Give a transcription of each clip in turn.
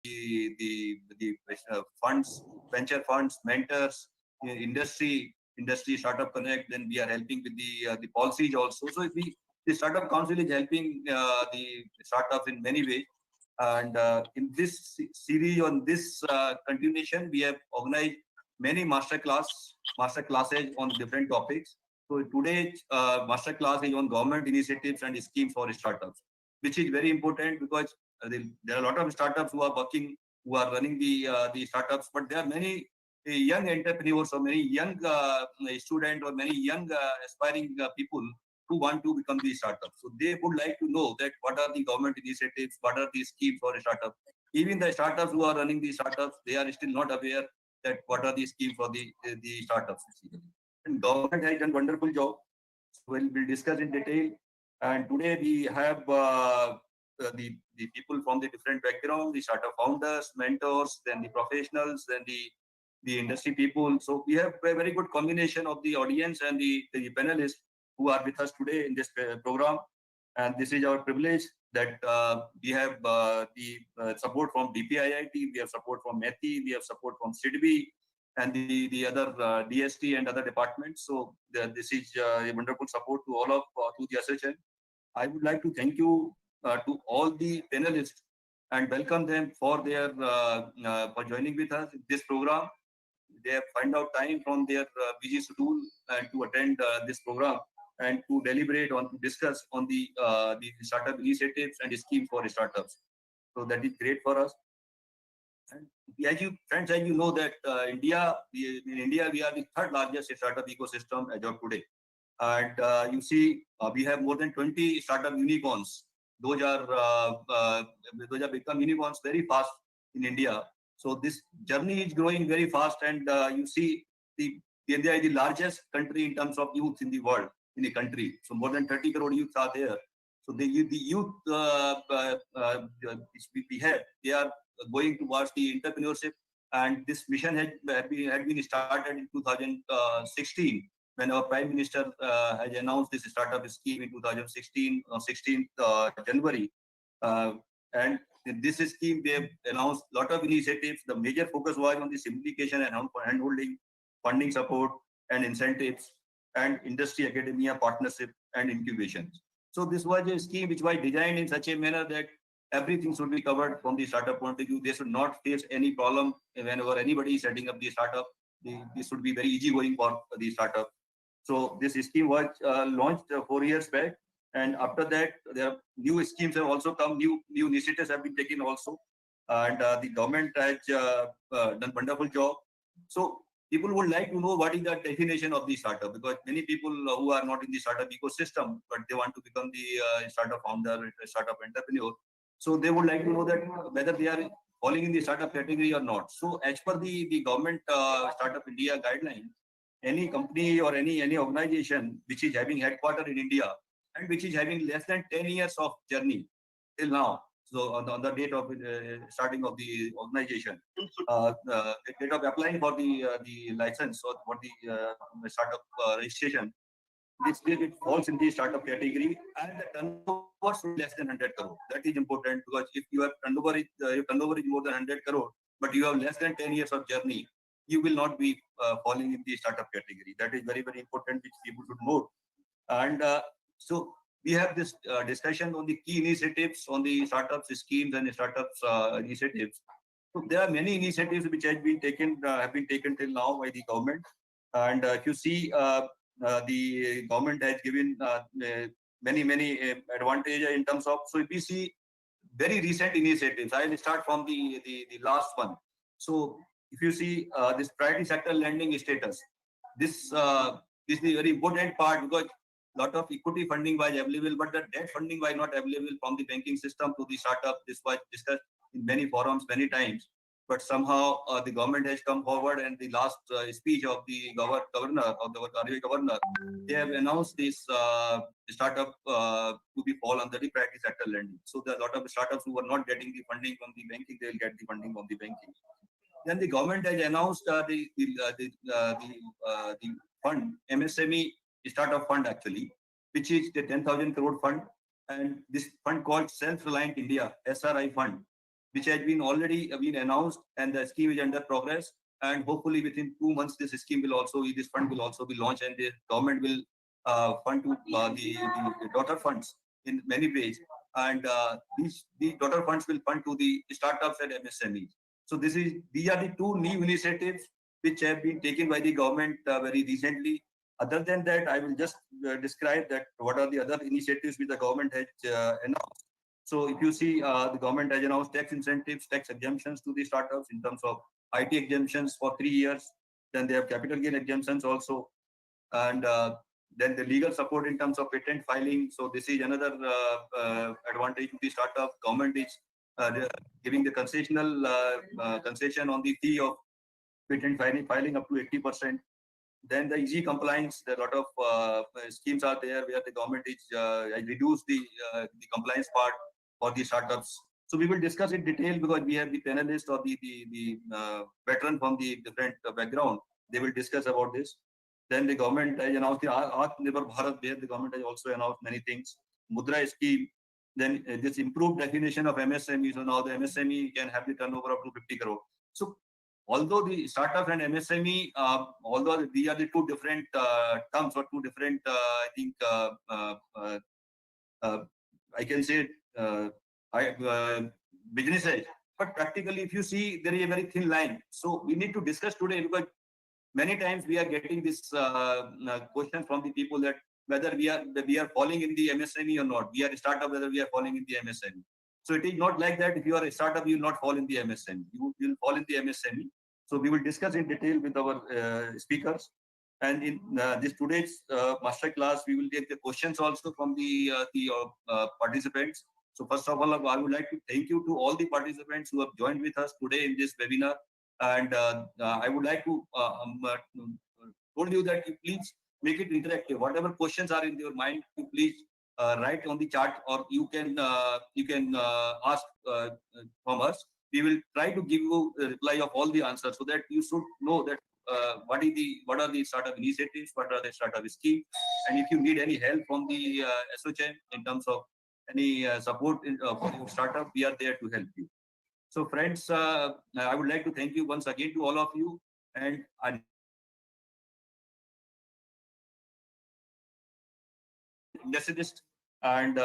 the funds, venture funds, mentors, industry startup connect. Then we are helping with the policies also. So if we the startup council is helping the startups in many ways. And in this series, on this continuation, we have organized many master classes on different topics. So today's master class is on government initiatives and schemes for startups, which is very important because there are a lot of startups who are working, who are running the startups, but there are many young entrepreneurs or many young students or many young aspiring people who want to become the startup. So they would like to know that what are the government initiatives, what are the schemes for a startup. Even the startups who are running the startups, they are still not aware that what are the schemes for the startups. And government has done wonderful job. So we'll discuss in detail. And today we have the people from the different background, the startup founders, mentors, then the professionals, then the industry people. So we have a very good combination of the audience and the panelists who are with us today in this program. And this is our privilege that we have the support from DPIIT, we have support from METI, we have support from SIDBI, and the other DST and other departments. So this is a wonderful support to all of to the association. I would like to thank you to all the panelists and welcome them for their for joining with us in this program. They have find out time from their busy schedule and to attend this program and to deliberate on to discuss on the startup initiatives and schemes for startups. So that is great for us. And as you friends, as you know that in India we are the third largest startup ecosystem as of today. And you see, we have more than 20 startup unicorns. Those are those have become unicorns very fast in India. So this journey is growing very fast, and you see, the India is the largest country in terms of youth in the world, in the country. So more than 30 crore youths are there. So the youth which we have, they are going towards the entrepreneurship, and this mission had been started in 2016 when our Prime Minister has announced this startup scheme in 2016, 16th January. Uh, and in this scheme, they have announced a lot of initiatives. The major focus was on the simplification and handholding, funding support and incentives, and industry academia partnership and incubation. So this was a scheme which was designed in such a manner that everything should be covered from the startup point of view. They should not face any problem whenever anybody is setting up the startup. This should be very easy going for the startup. So this scheme was launched 4 years back, and after that, there are new schemes have also come. New initiatives have been taken also, and the government has done wonderful job. So people would like to know what is the definition of the startup, because many people who are not in the startup ecosystem, but they want to become the startup founder, startup entrepreneur. So they would like to know that whether they are falling in the startup category or not. So as per the government Startup India guidelines, any company or any organization which is having headquarter in India and which is having less than 10 years of journey till now. So on the date of starting of the organization, the date of applying for the license or for the startup registration, this it falls in the startup category, and the turnover should be less than 100 crore. That is important, because if your turnover is more than 100 crore, but you have less than 10 years of journey, you will not be falling in the startup category. That is very, very important, which people should know. And so we have this discussion on the key initiatives on the startups schemes and startups initiatives. So there are many initiatives which have been taken till now by the government. And if you see, the government has given many advantages in terms of. So if we see very recent initiatives, I will start from the last one. So if you see this priority sector lending status, this is the very important part, because lot of equity funding was available, but the debt funding was not available from the banking system to the startup. This was discussed in many forums many times, but somehow the government has come forward, and the last speech of the governor of the RBI governor, they have announced this startup to be fall under the priority sector lending. So there are a lot of startups who are not getting the funding from the banking, they will get the funding from the banking. Then the government has announced the fund, MSME startup fund actually, which is the 10,000 crore fund, and this fund called Self-Reliant India SRI fund. which has been already been announced, and the scheme is under progress. And hopefully within 2 months, this scheme will also this fund will also be launched, and the government will fund to the daughter funds in many ways. And the daughter funds will fund to the startups and MSMEs. So these are the two new initiatives which have been taken by the government very recently. Other than that, I will just describe that what are the other initiatives which the government has announced. So if you see, the government has announced tax incentives, tax exemptions to the startups in terms of IT exemptions for 3 years. Then they have capital gain exemptions also, and then the legal support in terms of patent filing. So this is another advantage to the startup. Government is giving the concession on the fee of patent filing up to 80%. Then the easy compliance, there are a lot of schemes are there where the government is reduced the compliance part for the startups. So we will discuss in detail because we have the panelists or the veteran from the different background. They will discuss about this. Then the government has announced the Atmanirbhar Bharat, where the government has also announced many things. Mudra scheme. Then this improved definition of MSME. So now the MSME can have the turnover up to 50 crore. So although the startup and MSME, although these are the two different terms or two different, I think, I can say, businesses. But practically, if you see, there is a very thin line. So we need to discuss today because many times we are getting this question from the people that whether we are falling in the MSME or not. We are a startup, whether we are falling in the MSME. So it is not like that. If you are a startup, you will not fall in the MSME. You will fall in the MSME. So we will discuss in detail with our speakers. And in this today's master class, we will take the questions also from the participants. So first of all, I would like to thank you to all the participants who have joined with us today in this webinar. And I would like to told you that you please make it interactive. Whatever questions are in your mind, you please write on the chat, or you can ask from us. We will try to give you a reply of all the answers so that you should know that what are the startup initiatives, what are the startup schemes, and if you need any help from the SOCM in terms of any support for your startup, we are there to help you. So friends, I would like to thank you once again to all of you. And our industrialist, and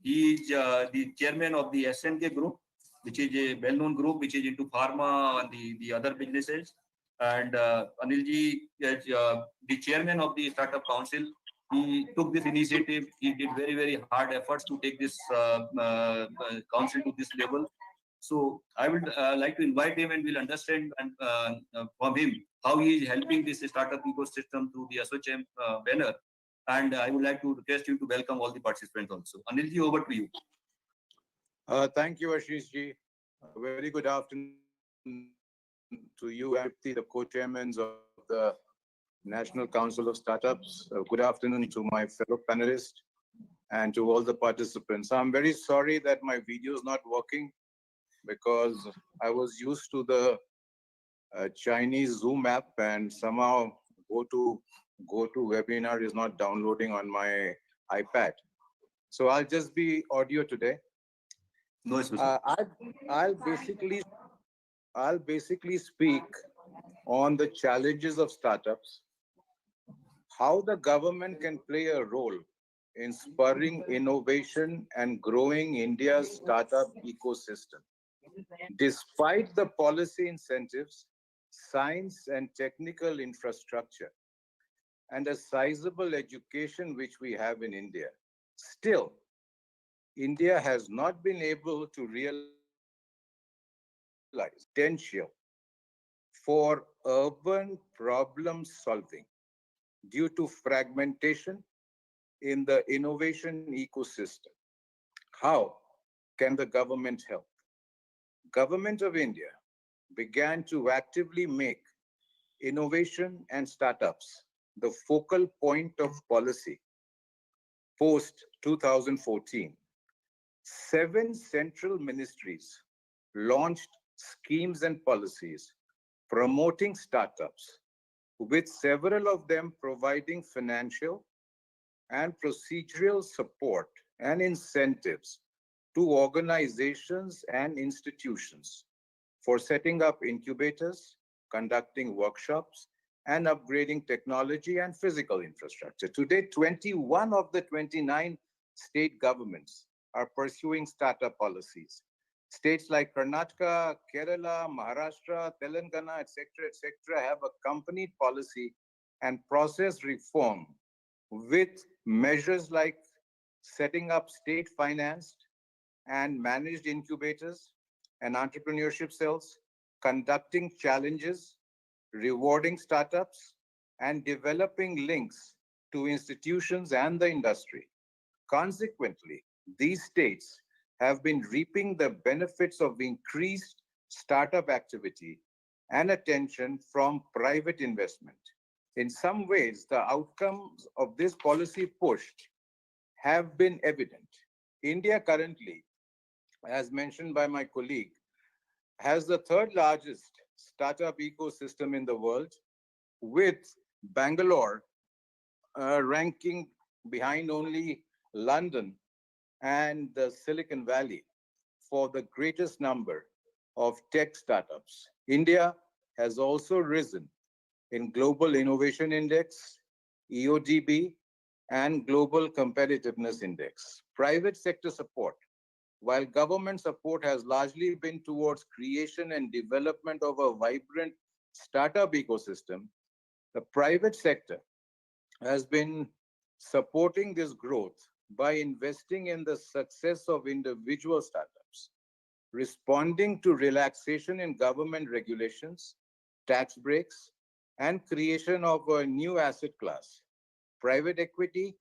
he is the chairman of the SNK group, which is a well-known group which is into pharma and the other businesses. And Anilji is the chairman of the Startup Council. He took this initiative. He did very, very hard efforts to take this council to this level. So I would like to invite him, and we'll understand from him how he is helping this startup ecosystem through the SOCM banner. And I would like to request you to welcome all the participants also. Anilji, over to you. Thank you, Ashish ji. Very good afternoon to you and the co-chairmen of the National Council of Startups. Good afternoon to my fellow panelists and to all the participants. I'm very sorry that my video is not working because I was used to the Chinese Zoom app, and somehow go to webinar is not downloading on my iPad. So I'll just be audio today. No, I'll basically speak on the challenges of startups, how the government can play a role in spurring innovation and growing India's startup ecosystem. Despite the policy incentives, science and technical infrastructure, and a sizable education which we have in India, still, India has not been able to realize potential for urban problem solving due to fragmentation in the innovation ecosystem. How can the government help? Government of India began to actively make innovation and startups the focal point of policy post 2014. 7 central ministries launched schemes and policies promoting startups, with several of them providing financial and procedural support and incentives to organizations and institutions for setting up incubators, conducting workshops, and upgrading technology and physical infrastructure. Today, 21 of the 29 state governments are pursuing startup policies. States like Karnataka, Kerala, Maharashtra, Telangana, etc., have accompanied policy and process reform with measures like setting up state-financed and managed incubators and entrepreneurship cells, conducting challenges, rewarding startups, and developing links to institutions and the industry. Consequently, these states have been reaping the benefits of increased startup activity and attention from private investment. In some ways, the outcomes of this policy push have been evident. India currently, as mentioned by my colleague, has the third largest startup ecosystem in the world, with Bangalore ranking behind only London and the Silicon Valley for the greatest number of tech startups. India has also risen in Global Innovation Index, EODB, and Global Competitiveness Index. Private sector support, while government support has largely been towards creation and development of a vibrant startup ecosystem, the private sector has been supporting this growth by investing in the success of individual startups, responding to relaxation in government regulations, tax breaks, and creation of a new asset class, private equity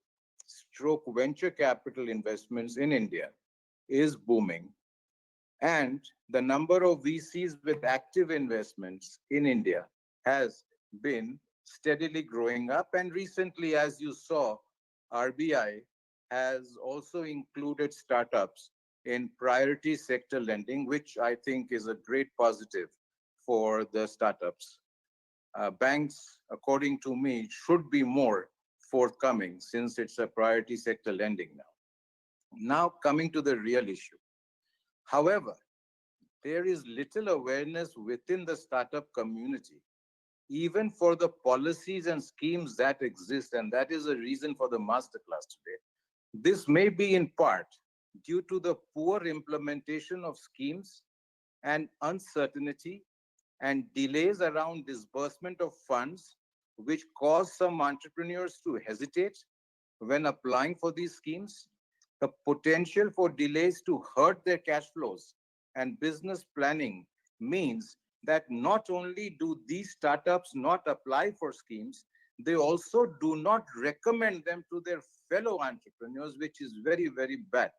stroke venture capital investments in India is booming, and the number of VCs with active investments in India has been steadily growing up. And recently, as you saw, RBI has also included startups in priority sector lending, which I think is a great positive for the startups. Banks, according to me, should be more forthcoming since it's a priority sector lending now. Now coming to the real issue. However, there is little awareness within the startup community, even for the policies and schemes that exist, and that is a reason for the masterclass today. This may be in part due to the poor implementation of schemes and uncertainty and delays around disbursement of funds, which cause some entrepreneurs to hesitate when applying for these schemes. The potential for delays to hurt their cash flows and business planning means that not only do these startups not apply for schemes, they also do not recommend them to their fellow entrepreneurs, which is very, very bad,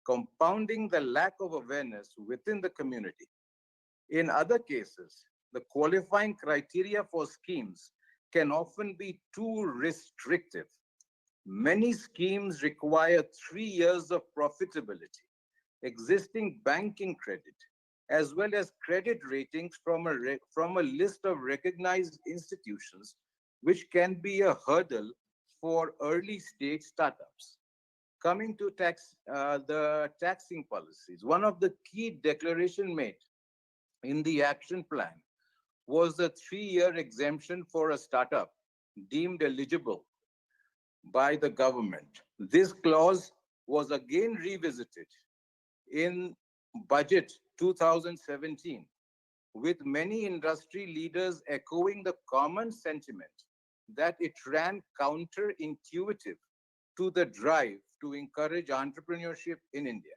compounding the lack of awareness within the community. In other cases, the qualifying criteria for schemes can often be too restrictive. Many schemes require 3 years of profitability, existing banking credit, as well as credit ratings from a list of recognized institutions, which can be a hurdle for early stage startups. Coming to the taxing policies, one of the key declarations made in the action plan was the 3-year exemption for a startup deemed eligible by the government. This clause was again revisited in budget 2017, with many industry leaders echoing the common sentiment that it ran counterintuitive to the drive to encourage entrepreneurship in India.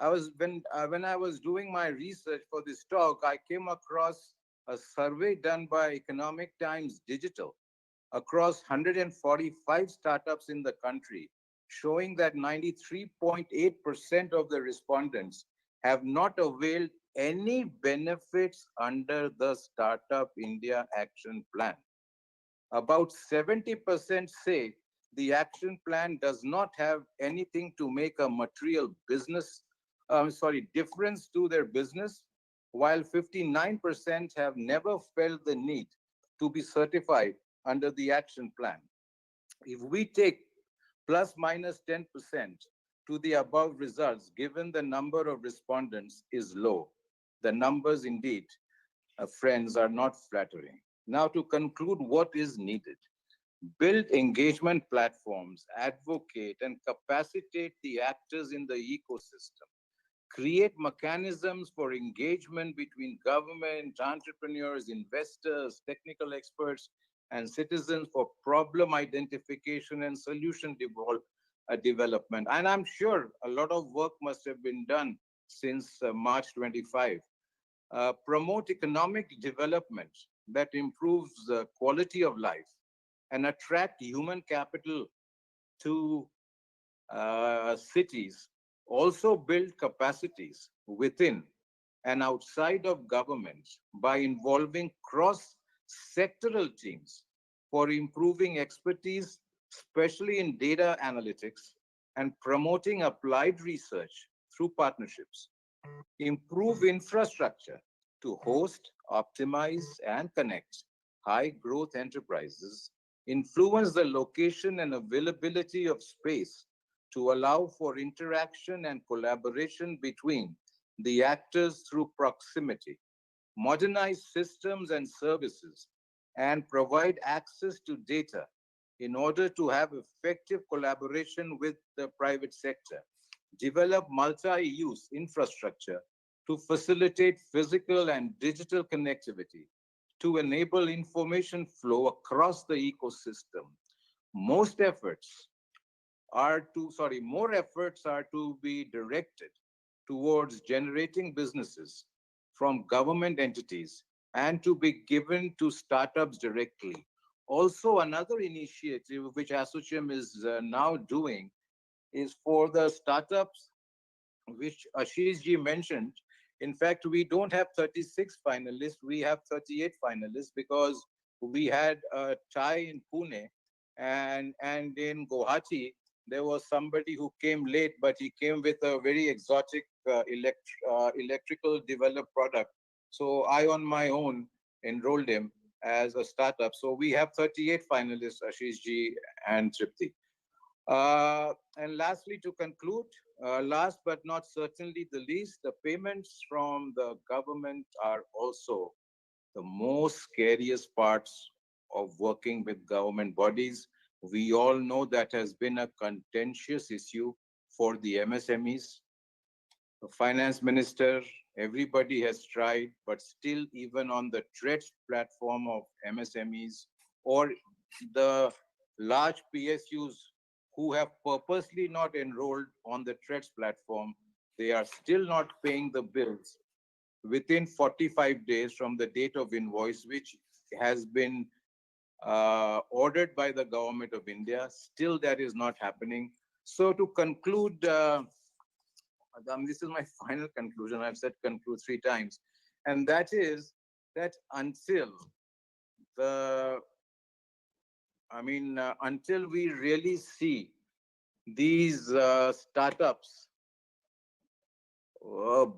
When I was doing my research for this talk, I came across a survey done by Economic Times Digital across 145 startups in the country, showing that 93.8% of the respondents have not availed any benefits under the Startup India Action Plan. About 70% say the action plan does not have anything to make a material difference to their business, while 59% have never felt the need to be certified under the action plan. If we take plus minus 10% to the above results, given the number of respondents is low. The numbers indeed, friends, are not flattering. Now, to conclude, what is needed? Build engagement platforms, advocate and capacitate the actors in the ecosystem. Create mechanisms for engagement between government, entrepreneurs, investors, technical experts, and citizens for problem identification and solution development. And I'm sure a lot of work must have been done since March 25. Promote economic development that improves the quality of life and attract human capital to cities. Also build capacities within and outside of governments by involving cross-sectoral teams for improving expertise, especially in data analytics, and promoting applied research through partnerships. Improve infrastructure to host, optimize, and connect high growth enterprises. Influence the location and availability of space to allow for interaction and collaboration between the actors through proximity. Modernize systems and services and provide access to data in order to have effective collaboration with the private sector. Develop multi-use infrastructure to facilitate physical and digital connectivity to enable information flow across the ecosystem. Most efforts more efforts are to be directed towards generating businesses from government entities and to be given to startups directly. Also, another initiative which ASSOCHAM is now doing is for the startups, which Ashish ji mentioned. In fact, we don't have 36 finalists, we have 38 finalists because we had a tie in Pune and in Guwahati, there was somebody who came late, but he came with a very exotic electrical developed product. So I, on my own, enrolled him as a startup. So we have 38 finalists, Ashish ji and Tripti. And lastly, to conclude, last but not certainly the least, the payments from the government are also the most scariest parts of working with government bodies. We all know that has been a contentious issue for the MSMEs. The finance minister, everybody has tried, but still even on the TREDS platform of MSMEs or the large PSUs who have purposely not enrolled on the TREDS platform, they are still not paying the bills within 45 days from the date of invoice, which has been ordered by the government of India. Still, that is not happening. So to conclude, this is my final conclusion. I've said conclude 3 times. And that is that until until we really see these startups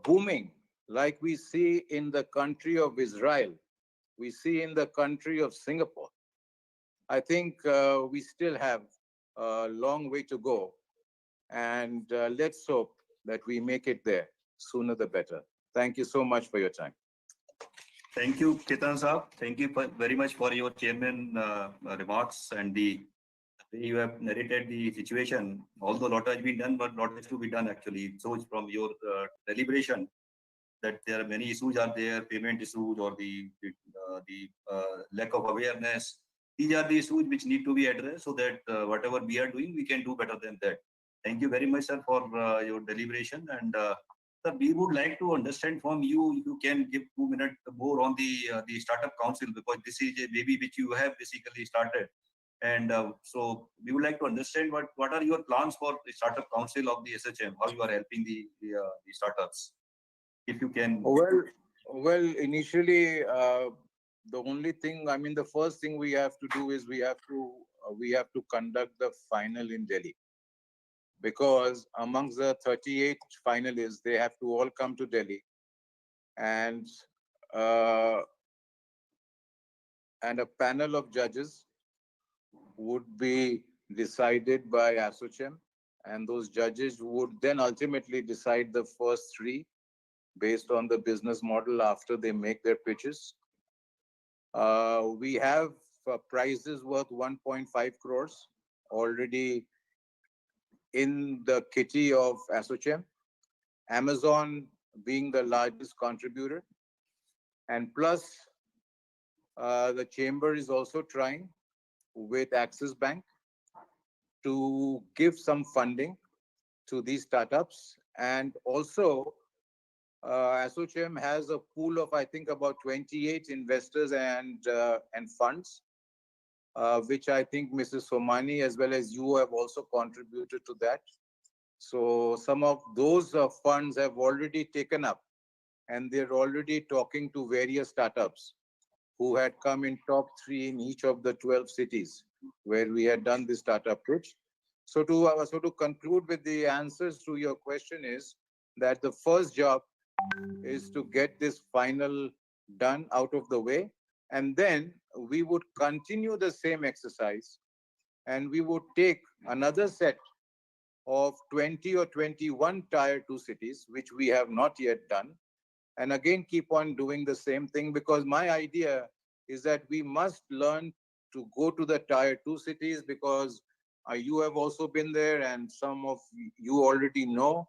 booming, like we see in the country of Israel, we see in the country of Singapore, I think we still have a long way to go. And let's hope that we make it there sooner the better. Thank you so much for your time. Thank you, Ketan Saab. Thank you very much for your chairman remarks and the way you have narrated the situation. Although a lot has been done, but a lot has to be done actually. It shows from your deliberation that there are many issues are there, payment issues or the lack of awareness. These are the issues which need to be addressed so that whatever we are doing, we can do better than that. Thank you very much, sir, for your deliberation. And sir, we would like to understand from you, you can give 2 minutes more on the Startup Council, because this is a baby which you have basically started. And so we would like to understand what are your plans for the Startup Council of the SHM, how you are helping the startups, if you can. Well, initially, the only thing, the first thing we have to do is we have to conduct the final in Delhi, because amongst the 38 finalists, they have to all come to Delhi, and a panel of judges would be decided by ASSOCHAM, and those judges would then ultimately decide the first three based on the business model after they make their pitches. We have prizes worth 1.5 crores already in the kitty of Asochem, Amazon being the largest contributor. And plus, the chamber is also trying with Axis Bank to give some funding to these startups. And also, Asochem has a pool of, I think, about 28 investors and funds, which I think Mrs. Somani as well as you have also contributed to that. So some of those funds have already taken up, and they're already talking to various startups who had come in top 3 in each of the 12 cities where we had done the startup pitch. So to conclude with the answers to your question is that the first job is to get this final done out of the way, and then we would continue the same exercise, and we would take another set of 20 or 21 tier 2 cities, which we have not yet done, and again keep on doing the same thing, because my idea is that we must learn to go to the tier 2 cities, because you have also been there and some of you already know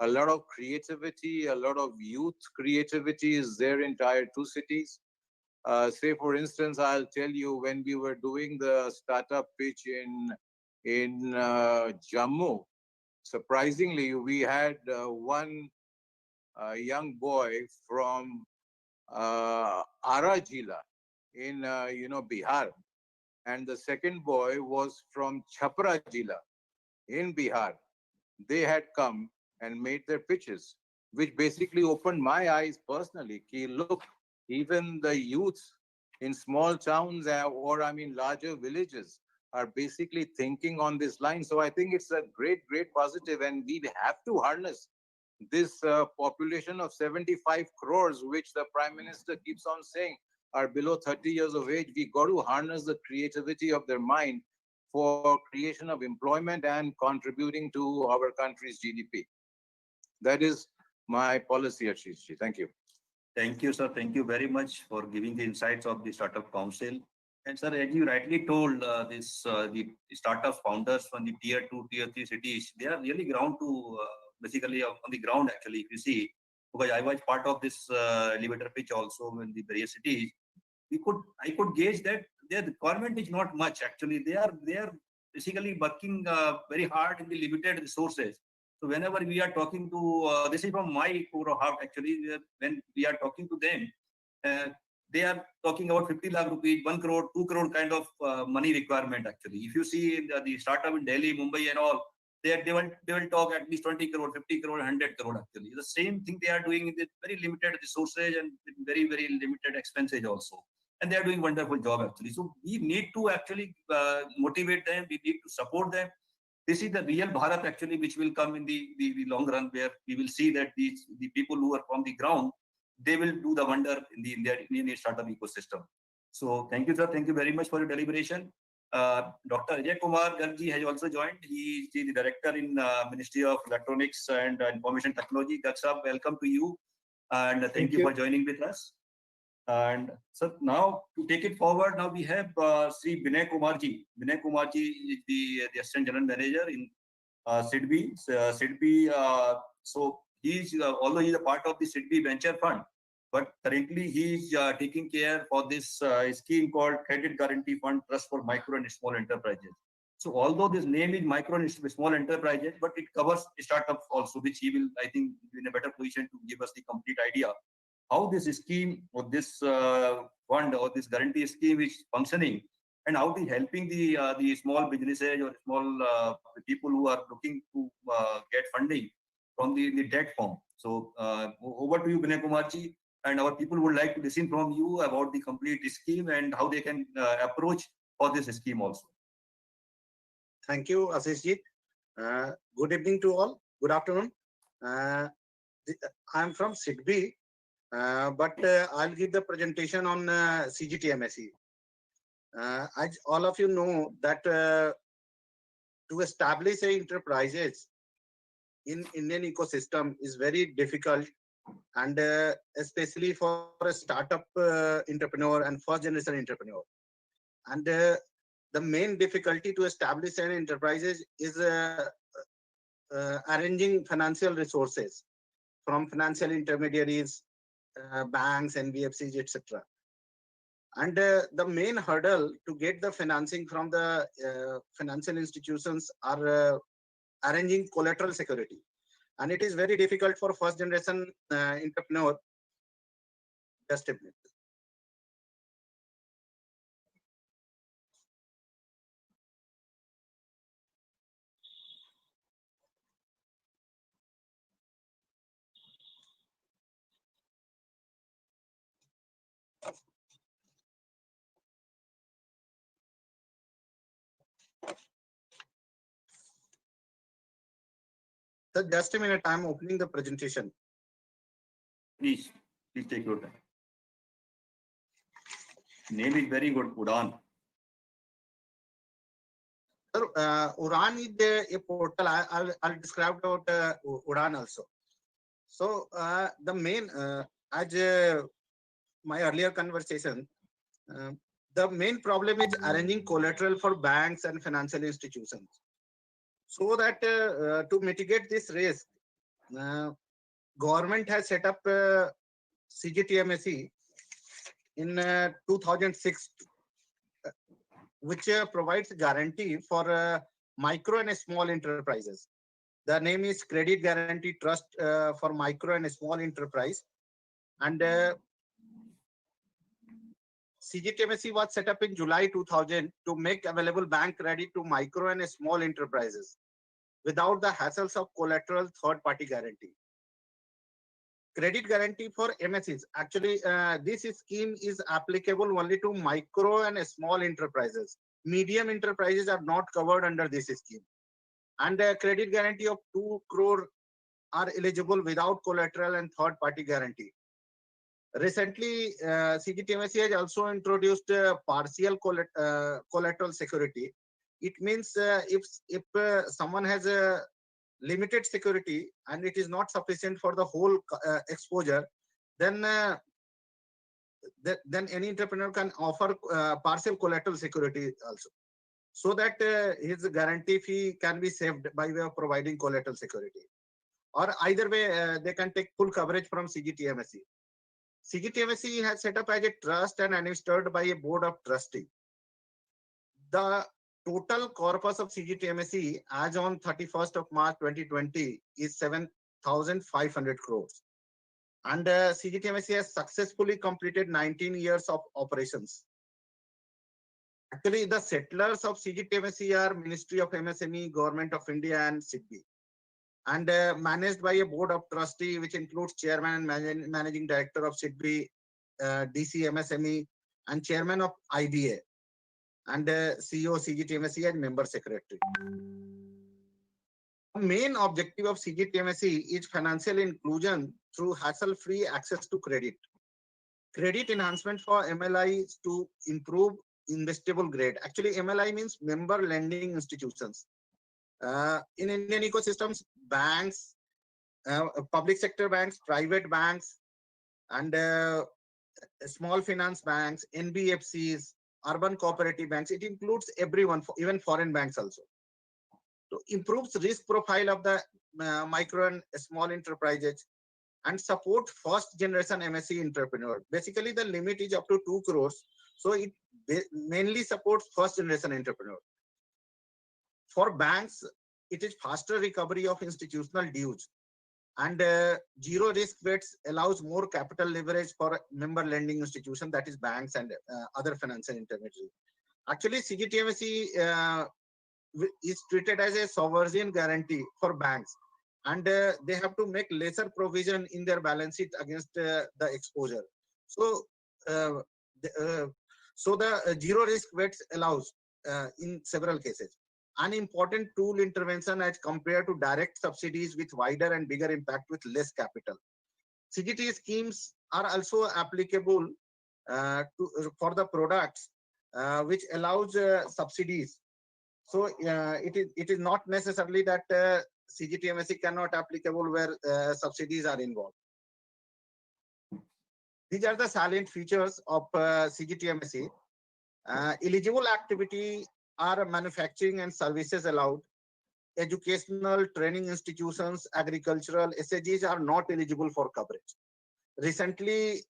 a lot of creativity, a lot of youth creativity is there in tier 2 cities. Say, for instance, I'll tell you, when we were doing the startup pitch in Jammu, surprisingly, we had one young boy from Ara Jila in Bihar, and the second boy was from Chhapra Jila in Bihar. They had come and made their pitches, which basically opened my eyes personally. Ki, look, even the youths in small towns or larger villages are basically thinking on this line. So I think it's a great positive, and we have to harness this population of 75 crores, which the Prime Minister keeps on saying are below 30 years of age. We got to harness the creativity of their mind for creation of employment and contributing to our country's GDP. That is my policy, Ashishji. Thank you. Thank you, sir. Thank you very much for giving the insights of the Startup Council. And sir, as you rightly told, the startup founders from the tier 2, tier 3 cities, they are really ground to basically on the ground actually. If you see, because I was part of this elevator pitch also in the various cities, I could gauge that their requirement is not much actually. They are basically working very hard in the limited resources. So whenever we are talking to, this is from my core of heart actually, when we are talking to them, they are talking about 50 lakh rupees, 1 crore, 2 crore kind of money requirement actually. If you see the startup in Delhi, Mumbai and all, they will talk at least 20 crore, 50 crore, 100 crore actually. The same thing they are doing with very limited resources and with very limited expenses also. And they are doing wonderful job actually. So we need to actually motivate them. We need to support them. This is the real Bharat actually, which will come in the long run, where we will see that the people who are from the ground, they will do the wonder in the startup ecosystem. So thank you, sir. Thank you very much for your deliberation. Dr. Ajay Kumar Gargi has also joined. He is the director in Ministry of Electronics and Information Technology. Garg sir, welcome to you, and thank you for joining with us. And so now to take it forward, now we have Sri Binay Kumarji. Binay Kumarji is the Assistant General Manager in SIDBI. So he's although he's a part of the SIDBI Venture Fund, but currently he's taking care for this scheme called Credit Guarantee Fund Trust for Micro and Small Enterprises. So although this name is Micro and Small Enterprises, but it covers startups also, which he will, I think, be in a better position to give us the complete idea how this scheme or this fund or this guarantee scheme is functioning, and how it is helping the small businesses or small people who are looking to get funding from the debt form. So over to you, Binay Kumarji, and our people would like to listen from you about the complete scheme and how they can approach for this scheme also. Thank you, Ashish. Good evening to all. Good afternoon. I'm from SIDBI. But I'll give the presentation on CGTMSE. As all of you know that to establish a enterprises in Indian ecosystem is very difficult, and especially for a startup entrepreneur and first generation entrepreneur. And the main difficulty to establish an enterprises is arranging financial resources from financial intermediaries, banks, NBFCs, etc. And the main hurdle to get the financing from the financial institutions are arranging collateral security. And it is very difficult for first generation entrepreneur. Just a minute. So just a minute, I'm opening the presentation. Please take your time. Name is very good, Udan. Sir, Udan is a portal. I'll describe about Udan also. So the main, as my earlier conversation, the main problem is arranging collateral for banks and financial institutions. So that to mitigate this risk, government has set up CGTMSE in 2006, which provides guarantee for micro and small enterprises. The name is Credit Guarantee Trust for Micro and Small Enterprise. And CGTMSE was set up in July 2000 to make available bank credit to micro and small enterprises without the hassles of collateral third-party guarantee. Credit guarantee for MSEs. Actually, this scheme is applicable only to micro and small enterprises. Medium enterprises are not covered under this scheme. And a credit guarantee of 2 crore are eligible without collateral and third-party guarantee. Recently, CGTMSE has also introduced partial collateral security. It means if someone has a limited security and it is not sufficient for the whole exposure, then any entrepreneur can offer partial collateral security also, so that his guarantee fee can be saved by way of providing collateral security. Or either way, they can take full coverage from CGTMSE. CGTMSE has set up as a trust and administered by a board of trustees. The total corpus of CGTMSE as on 31st of March 2020 is 7,500 crores. And CGTMSE has successfully completed 19 years of operations. Actually, the settlers of CGTMSE are Ministry of MSME, Government of India, and SIDBI, and managed by a board of trustee, which includes chairman and managing director of SIDBI, DC MSME, and chairman of IBA, and CEO CGTMSE and member secretary. The main objective of CGTMSE is financial inclusion through hassle-free access to credit. Credit enhancement for MLIs to improve investable grade. Actually, MLI means member lending institutions. In Indian ecosystems, banks, public sector banks, private banks, and small finance banks, NBFCs, urban cooperative banks, it includes everyone, even foreign banks also. So improves risk profile of the micro and small enterprises and support first generation MSE entrepreneur. Basically, the limit is up to 2 crores. So it mainly supports first generation entrepreneur. For banks, it is faster recovery of institutional dues, and zero risk weights allows more capital leverage for member lending institution, that is banks and other financial intermediaries. Actually, CGTMSE is treated as a sovereign guarantee for banks, and they have to make lesser provision in their balance sheet against the exposure. So the zero risk weights allows in several cases. An important tool intervention as compared to direct subsidies with wider and bigger impact with less capital. CGT schemes are also applicable for the products which allows subsidies So it is not necessarily that CGTMSE cannot applicable where subsidies are involved. These are the salient features of CGTMSE. Eligible activity are manufacturing and services allowed. Educational training institutions, agricultural SAGs are not eligible for coverage. Recently,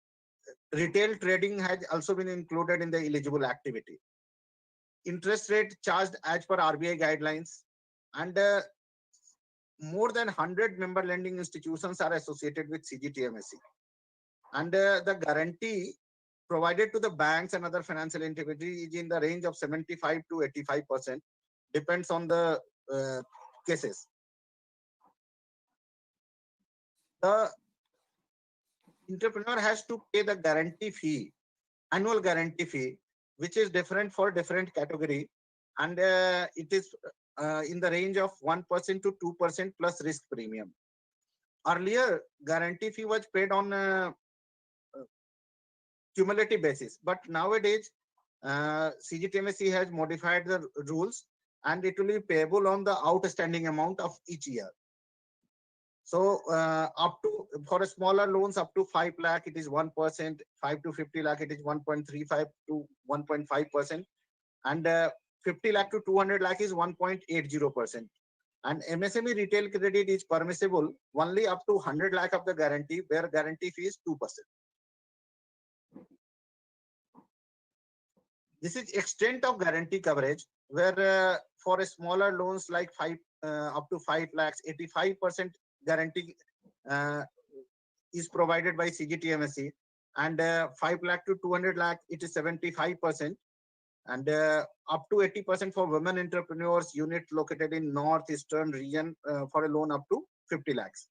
retail trading has also been included in the eligible activity. Interest rate charged as per RBI guidelines, and more than 100 member lending institutions are associated with CGTMSE. And the guarantee provided to the banks and other financial entities is in the range of 75 to 85%, depends on the cases. The entrepreneur has to pay the guarantee fee, annual guarantee fee, which is different for different category, and it is in the range of 1% to 2% plus risk premium. Earlier, guarantee fee was paid on cumulative basis, but nowadays CGTMSE has modified the rules, and it will be payable on the outstanding amount of each year. So up to, for a smaller loans up to 5 lakh, it is 1%, 5 to 50 lakh, it is 1.35 to 1.5%, and 50 lakh to 200 lakh is 1.80%. And MSME retail credit is permissible only up to 100 lakh of the guarantee, where guarantee fee is 2%. This is extent of guarantee coverage, where for a smaller loans like up to 5 lakhs, 85% guarantee is provided by CGTMSE, and 5 lakh to 200 lakh, it is 75%, and up to 80% for women entrepreneurs unit located in northeastern region for a loan up to 50 lakhs.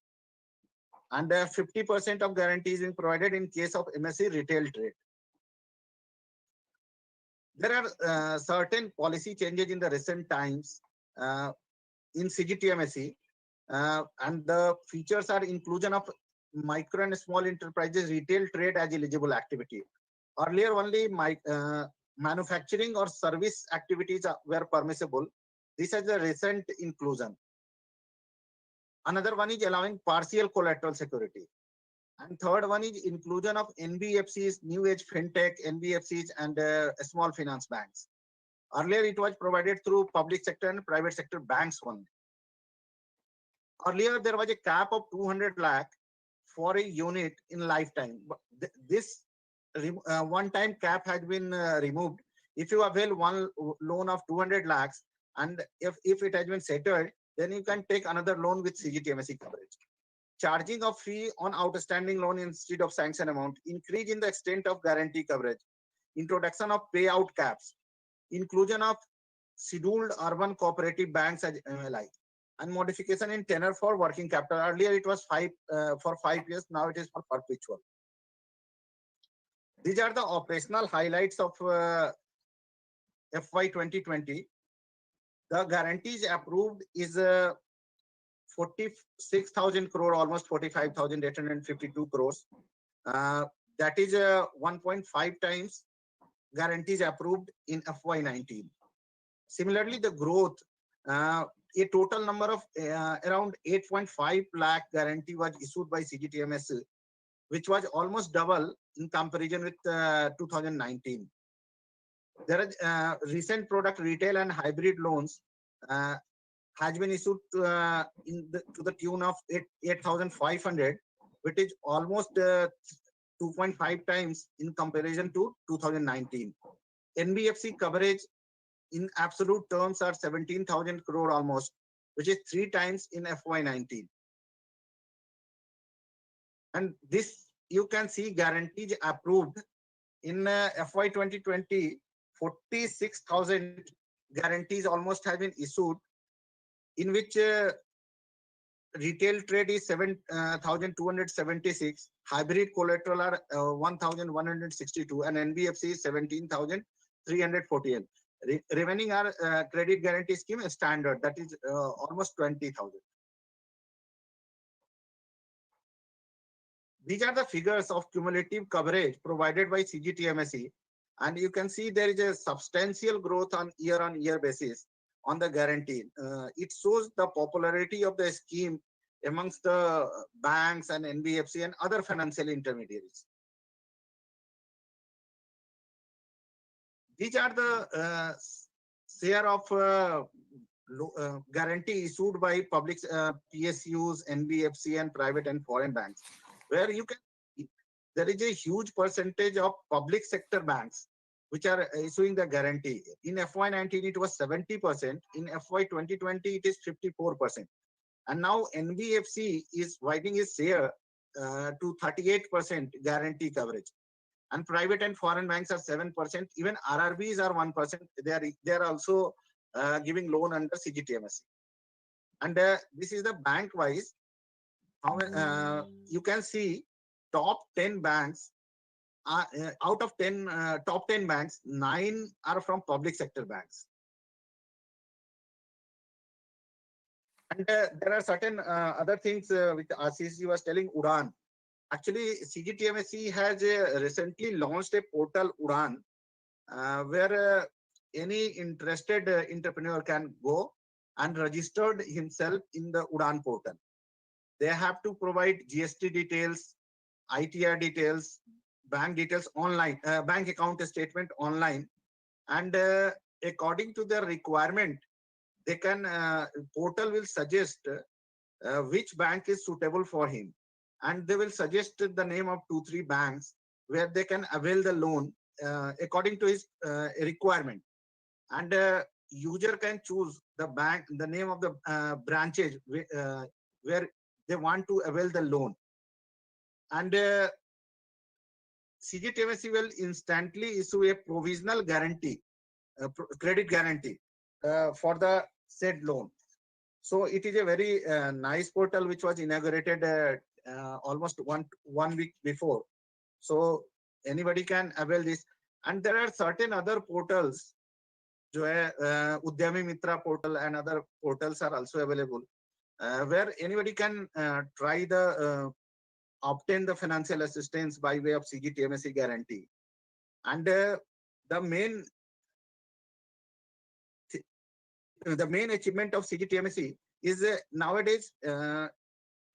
And 50% of guarantees being provided in case of MSE retail trade. There are certain policy changes in the recent times in CGTMSE, and the features are inclusion of micro and small enterprises retail trade as eligible activity. Earlier, only manufacturing or service activities were permissible. This is a recent inclusion. Another one is allowing partial collateral security. And third one is inclusion of NBFCs, new age fintech, NBFCs, and small finance banks. Earlier, it was provided through public sector and private sector banks only. Earlier, there was a cap of 200 lakh for a unit in lifetime. But this one-time cap has been removed. If you avail one loan of 200 lakhs, and if it has been settled, then you can take another loan with CGTMSE coverage. Charging of fee on outstanding loan instead of sanction amount, increase in the extent of guarantee coverage, introduction of payout caps, inclusion of scheduled urban cooperative banks as MLI, and modification in tenor for working capital. Earlier it was for 5 years, now it is for perpetual. These are the operational highlights of FY 2020. The guarantees approved is 46,000 crore, almost 45,852 crores. That is 1.5 times guarantees approved in FY 19. Similarly, the growth, a total number of around 8.5 lakh guarantee was issued by CGTMSE, which was almost double in comparison with 2019. There is recent product retail and hybrid loans has been issued to the tune of 8,500, which is almost 2.5 times in comparison to 2019. NBFC coverage in absolute terms are 17,000 crore almost, which is 3 times in FY 19. And this you can see guarantees approved in FY 2020, 46,000 guarantees almost have been issued, in which retail trade is 7,276, hybrid collateral are 1,162, and NBFC is 17,348. Remaining are credit guarantee scheme standard, that is almost 20,000. These are the figures of cumulative coverage provided by CGTMSE, and you can see there is a substantial growth on year basis. on the guarantee. It shows the popularity of the scheme amongst the banks and NBFC and other financial intermediaries. These are the share of guarantee issued by public PSUs, NBFC, and private and foreign banks, where you can see there is a huge percentage of public sector banks which are issuing the guarantee. In FY19, it was 70%. In FY 2020, it is 54%. And now NBFC is widening its share to 38% guarantee coverage. And private and foreign banks are 7%. Even RRBs are 1%. They are also giving loan under CGTMSE. And this is the bank wise. You can see top 10 banks. Out of top 10 banks, 9 are from public sector banks. And there are certain other things which Ashish was telling, Udan. Actually, CGTMSE has recently launched a portal, Udan, where any interested entrepreneur can go and register himself in the Udan portal. They have to provide GST details, ITR details, bank details online, bank account statement online, and according to their requirement, they can portal will suggest which bank is suitable for him, and they will suggest the name of 2-3 banks where they can avail the loan according to his requirement. And user can choose the bank, the name of the branches where they want to avail the loan. And CGTMSE will instantly issue a provisional guarantee, credit guarantee for the said loan. So it is a very nice portal which was inaugurated almost one week before. So anybody can avail this. And there are certain other portals, Udyami Mitra portal and other portals are also available, where anybody can try the obtain the financial assistance by way of CGTMSE guarantee. And the main achievement of CGTMSE is nowadays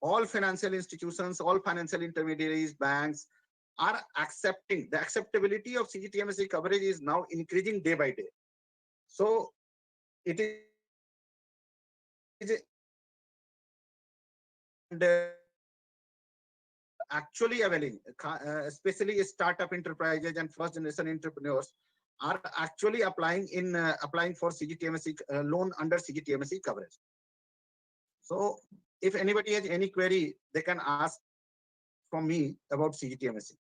all financial institutions, all financial intermediaries, banks are accepting. The acceptability of CGTMSE coverage is now increasing day by day. So it is actually availing, especially startup enterprises and first generation entrepreneurs are actually applying for CGTMSE loan under CGTMSE coverage. So if anybody has any query, they can ask from me about CGTMSE.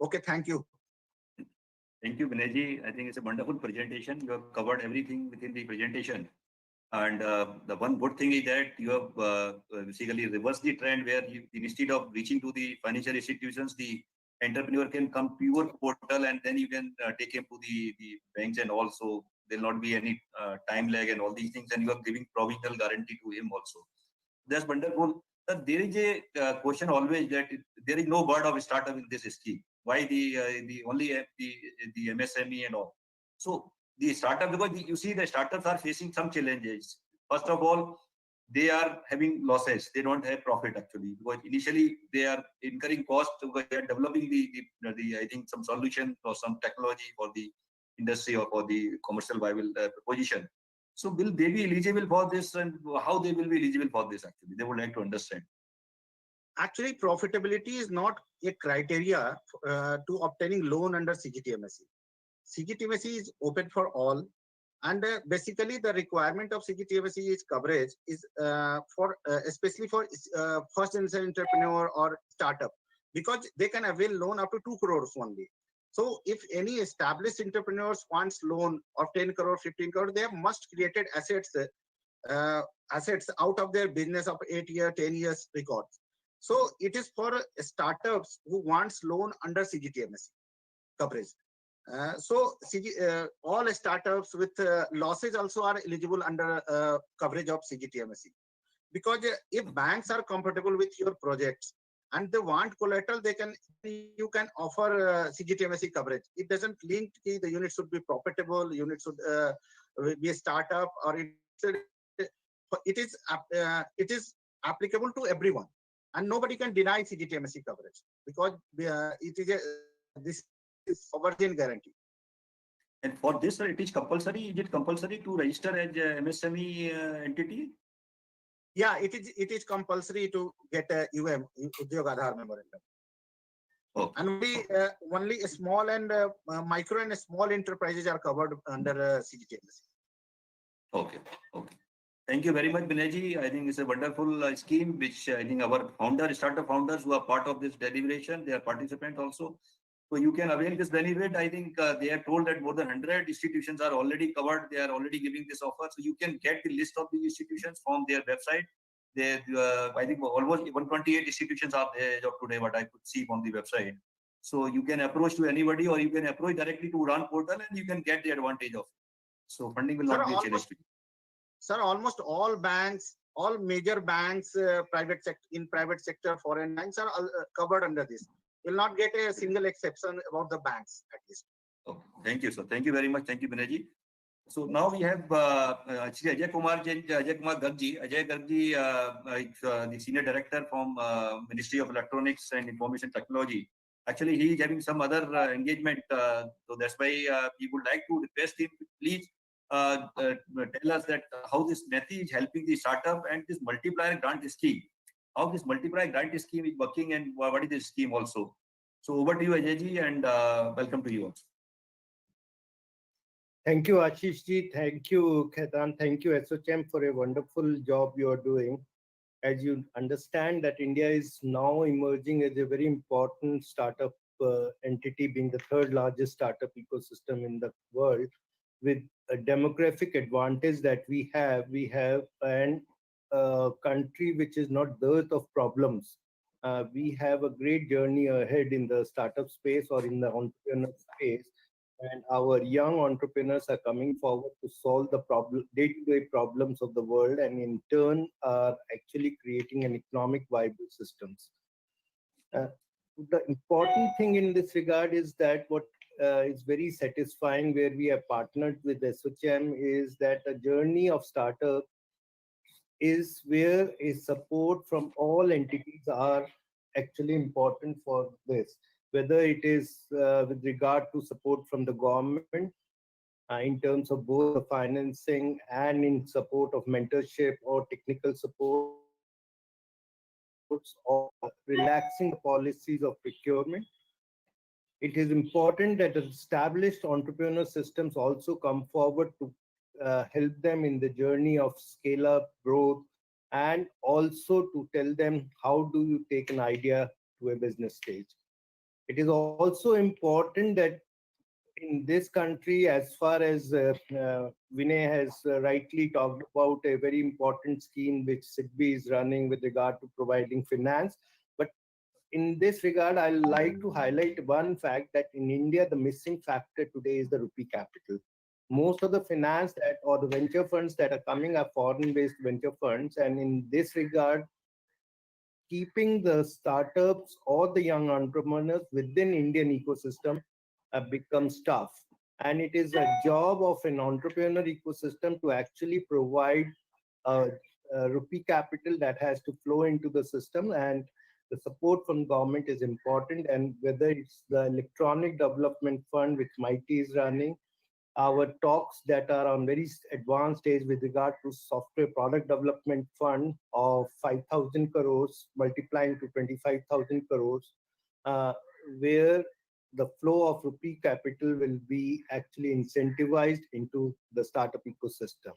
Okay, thank you. Thank you, Vinayji. I think it's a wonderful presentation. You have covered everything within the presentation. And the one good thing is that you have basically reversed the trend where instead of reaching to the financial institutions, the entrepreneur can come to your portal and then you can take him to the banks, and also there will not be any time lag and all these things, and you are giving provisional guarantee to him also. That's wonderful. There is a question always that there is no word of startup in this scheme. Why the only the MSME and all? So the startup, because you see the startups are facing some challenges. First of all, they are having losses. They don't have profit actually, because initially they are incurring costs because they are developing the I think some solution or some technology for the industry or for the commercial viable proposition. So will they be eligible for this, and how they will be eligible for this actually? They would like to understand. Actually, profitability is not a criteria to obtaining loan under CGTMSE. CGTMSE is open for all, and basically the requirement of CGTMSE is coverage is for especially for first generation entrepreneur or startup, because they can avail loan up to 2 crores only. So if any established entrepreneurs wants loan of 10 crore, 15 crore, they have must created assets out of their business of 8 year, 10 years records. So it is for startups who wants loan under CGTMSE coverage. All startups with losses also are eligible under coverage of CGTMSE. Because if banks are compatible with your projects and they want collateral, you can offer CGTMSE coverage. It doesn't link the unit should be profitable, unit should be a startup, or it it is applicable to everyone, and nobody can deny CGTMSE coverage because it is this is sovereign guarantee. And for this, it is compulsory. Is it compulsory to register as a MSME entity? Yeah, it is compulsory to get a Udyog Aadhaar memorandum. Okay. And only small and micro and small enterprises are covered under CGTMSE. Okay. Okay. Thank you very much, Binayji. I think it's a wonderful scheme, which I think our startup founders who are part of this deliberation, they are participant also. So you can avail this benefit. I think they are told that more than 100 institutions are already covered. They are already giving this offer. So you can get the list of the institutions from their website. They, I think almost 128 institutions are there as of today, what I could see from the website. So you can approach to anybody, or you can approach directly to Udan portal, and you can get the advantage of it. So funding will not be a challenge. Sir, almost all banks, all major banks, in private sector, foreign banks are covered under this. You'll not get a single exception about the banks, at least. Okay. Thank you, sir. Thank you very much. Thank you, Binayji. So now we have actually Ajay Kumar Gargji. Ajay Gargji, the senior director from Ministry of Electronics and Information Technology. Actually, he is having some other engagement. So that's why we would like to request him to please tell us that how this NETI is helping the startup and this multiplier grant scheme. How this multiplier grant scheme is working, and what is this scheme also. So over to you, Ajay ji, and welcome to you also. Thank you, Ashish ji. Thank you, Khaitan. Thank you, SOCHM, for a wonderful job you are doing. As you understand that India is now emerging as a very important startup entity, being the third largest startup ecosystem in the world, with a demographic advantage that we have a country which is not dearth of problems. We have a great journey ahead in the startup space or in the entrepreneur space. And our young entrepreneurs are coming forward to solve the day-to-day problems of the world, and in turn are actually creating an economic viable systems. The important thing in this regard is that what is very satisfying, where we have partnered with SOCHM, is that the journey of startup is where a support from all entities are actually important for this. Whether it is with regard to support from the government in terms of both the financing and in support of mentorship or technical support, or relaxing the policies of procurement. It is important that established entrepreneur systems also come forward to help them in the journey of scale up, growth, and also to tell them how do you take an idea to a business stage. It is also important that in this country, as far as Vinay has rightly talked about, a very important scheme which SIDBI is running with regard to providing finance. But in this regard, I'd like to highlight one fact that in India, the missing factor today is the rupee capital. Most of the finance that or the venture funds that are coming are foreign-based venture funds. And in this regard, keeping the startups or the young entrepreneurs within Indian ecosystem becomes tough. And it is a job of an entrepreneur ecosystem to actually provide rupee capital that has to flow into the system, and the support from government is important. And whether it's the Electronic Development Fund, which MIT is running, our talks that are on very advanced stage with regard to software product development fund of 5,000 crores multiplying to 25,000 crores, where the flow of rupee capital will be actually incentivized into the startup ecosystem.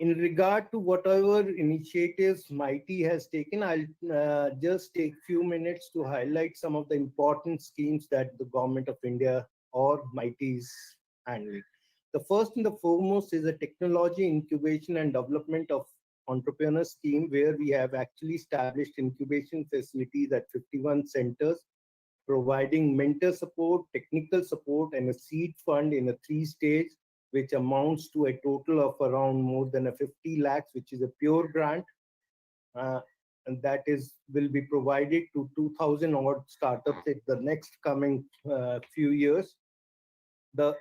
In regard to whatever initiatives MIT has taken, I'll just take few minutes to highlight some of the important schemes that the government of India or MIT is handling. The first and the foremost is a technology incubation and development of entrepreneur scheme, where we have actually established incubation facilities at 51 centers, providing mentor support, technical support, and a seed fund in a 3-stage, which amounts to a total of around more than 50 lakhs, which is a pure grant. And that will be provided to 2,000 odd startups in the next coming few years. The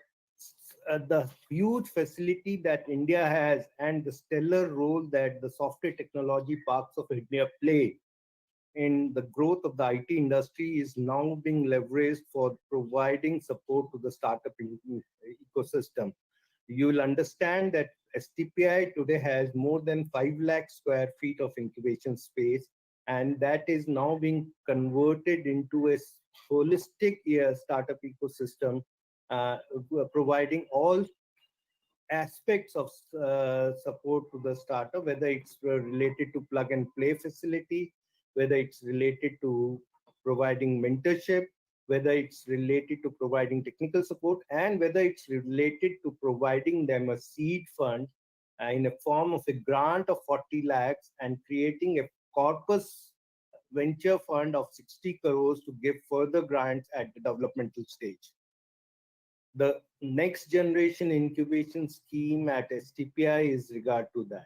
the huge facility that India has and the stellar role that the software technology parks of India play in the growth of the IT industry is now being leveraged for providing support to the startup ecosystem. You will understand that STPI today has more than 5 lakh square feet of incubation space, and that is now being converted into a holistic startup ecosystem, providing all aspects of support to the startup, whether it's related to plug and play facility, whether it's related to providing mentorship, whether it's related to providing technical support, and whether it's related to providing them a seed fund in a form of a grant of 40 lakhs and creating a corpus venture fund of 60 crores to give further grants at the developmental stage. The next generation incubation scheme at STPI is regard to that.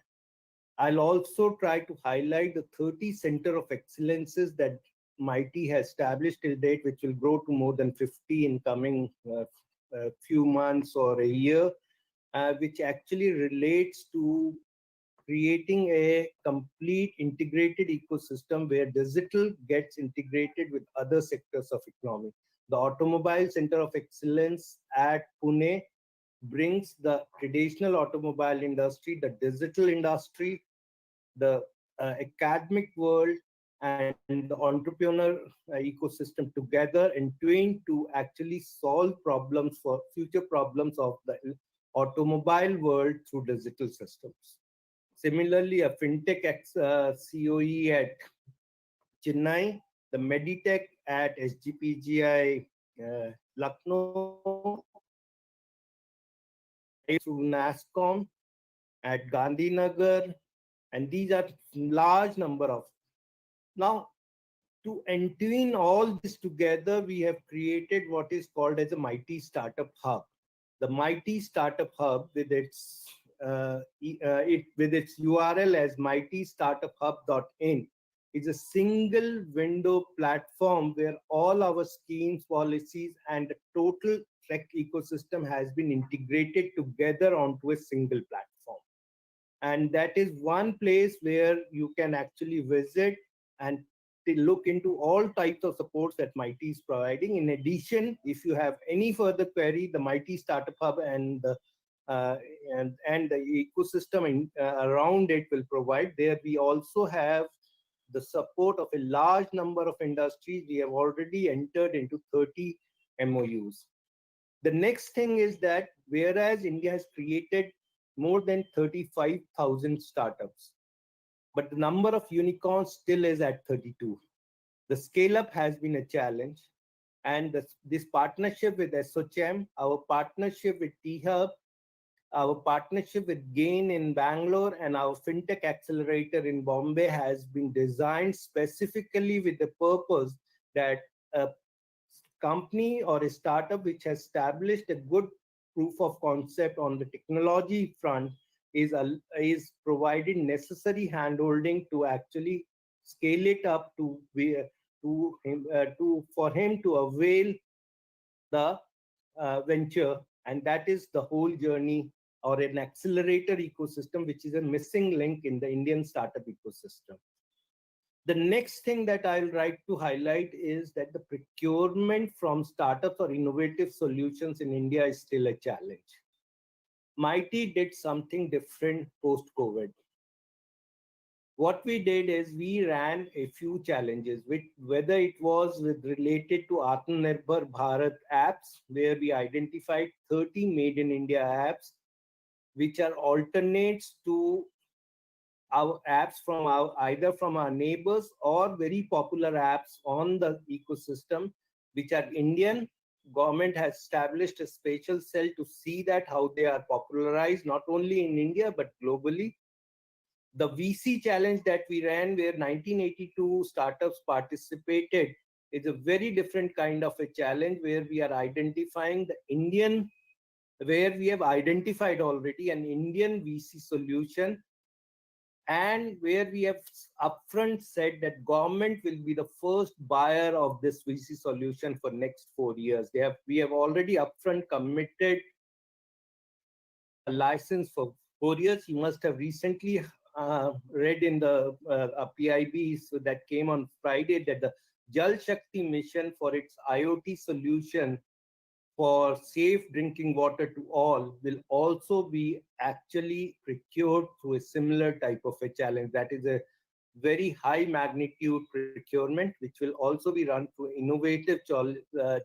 I'll also try to highlight the 30 Center of Excellences that MIT has established till date, which will grow to more than 50 in coming few months or a year, which actually relates to creating a complete integrated ecosystem where digital gets integrated with other sectors of economy. The Automobile Center of Excellence at Pune brings the traditional automobile industry, the digital industry, the academic world, and the entrepreneur ecosystem together and twined to actually solve problems for future problems of the automobile world through digital systems. Similarly, a fintech COE at Chennai, the Meditech at SGPGI Lucknow, through NASCOM at Gandhinagar, and these are large number of. Now, to entwine all this together, we have created what is called as a Mighty Startup Hub. The Mighty Startup Hub with its URL as mightystartuphub.in is a single window platform where all our schemes, policies, and the total tech ecosystem has been integrated together onto a single platform. And that is one place where you can actually visit and look into all types of supports that Mighty is providing. In addition, if you have any further query, the Mighty Startup Hub and the ecosystem around it will provide. There we also have the support of a large number of industries. We have already entered into 30 MOUs. The next thing is that whereas India has created more than 35,000 startups, but the number of unicorns still is at 32. The scale up has been a challenge. And this partnership with SOCHM, our partnership with T-Hub, our partnership with GAIN in Bangalore, and our FinTech Accelerator in Bombay has been designed specifically with the purpose that a company or a startup which has established a good proof of concept on the technology front is providing necessary handholding to actually scale it up for him to avail the venture, and that is the whole journey or an accelerator ecosystem, which is a missing link in the Indian startup ecosystem. The next thing that I'll like to highlight is that the procurement from startups or innovative solutions in India is still a challenge. MIT did something different post-COVID. What we did is we ran a few challenges, whether it was related to Atmanirbhar Bharat apps, where we identified 30 made in India apps, which are alternates to our apps from either from our neighbors or very popular apps on the ecosystem, which are Indian. Government has established a special cell to see that how they are popularized, not only in India, but globally. The VC challenge that we ran, where 1982 startups participated, is a very different kind of a challenge where we are identifying the Indian, where we have identified already an Indian VC solution, and where we have upfront said that government will be the first buyer of this VC solution for next 4 years. We have already upfront committed a license for 4 years. You must have recently read in the PIB that came on Friday that the Jal Shakti mission for its IoT solution for safe drinking water to all will also be actually procured through a similar type of a challenge. That is a very high magnitude procurement, which will also be run through innovative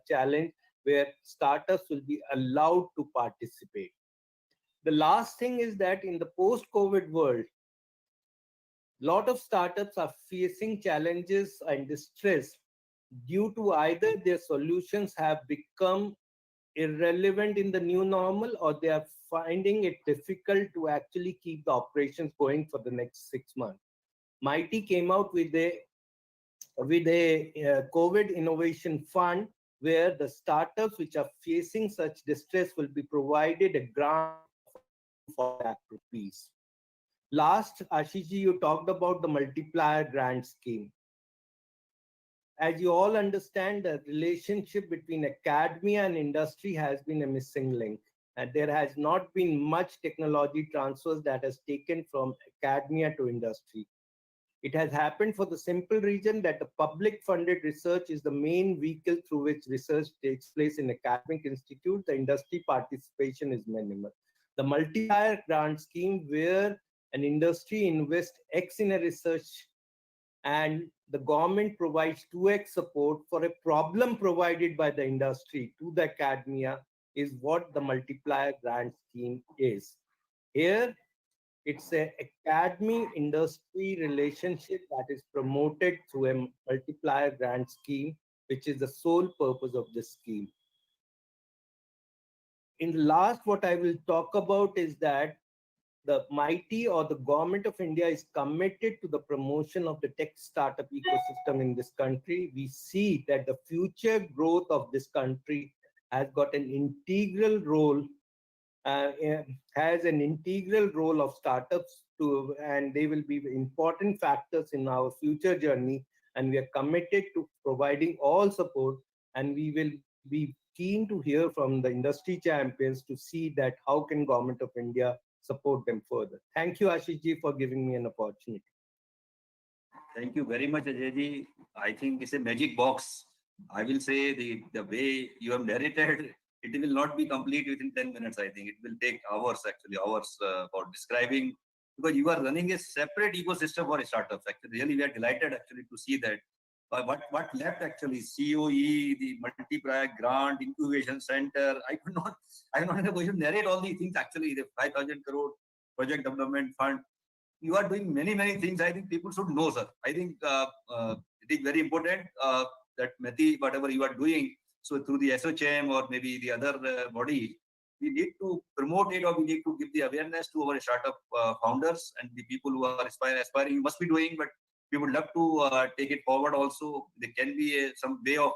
challenge where startups will be allowed to participate. The last thing is that in the post-COVID world, a lot of startups are facing challenges and distress due to either their solutions have become irrelevant in the new normal or they are finding it difficult to actually keep the operations going for the next 6 months. Mighty came out with a COVID innovation fund where the startups which are facing such distress will be provided a grant of up to 4 lakh rupees. Last, Ashish ji, you talked about the multiplier grant scheme. As you all understand, the relationship between academia and industry has been a missing link. And there has not been much technology transfers that has taken from academia to industry. It has happened for the simple reason that the public funded research is the main vehicle through which research takes place in academic institutes. The industry participation is minimal. The multiplier grant scheme where an industry invests X in a research and the government provides 2x support for a problem provided by the industry to the academia is what the multiplier grant scheme is. Here, it's an academy industry relationship that is promoted through a multiplier grant scheme, which is the sole purpose of this scheme. In the last, what I will talk about is that the Mighty or the government of India is committed to the promotion of the tech startup ecosystem in this country. We see that the future growth of this country has got an integral role, has an integral role of startups to, and they will be important factors in our future journey. And we are committed to providing all support, and we will be keen to hear from the industry champions to see that how can government of India support them further. Thank you, Ashish ji, for giving me an opportunity. Thank you very much, Ajay ji. I think it's a magic box. I will say the way you have narrated, it will not be complete within 10 minutes. I think it will take hours, actually, hours for describing, because you are running a separate ecosystem for startups. Actually, really, we are delighted actually to see that. But what left actually, COE, the multiplier grant, incubation center, I could not have to narrate all these things actually, the 5,000 crore project development fund. You are doing many, many things. I think people should know, sir. I think it is very important that Meti, whatever you are doing, so through the SOCHM or maybe the other body, we need to promote it or we need to give the awareness to our startup founders and the people who are aspiring. You must be doing, but we would love to take it forward also. There can be some way of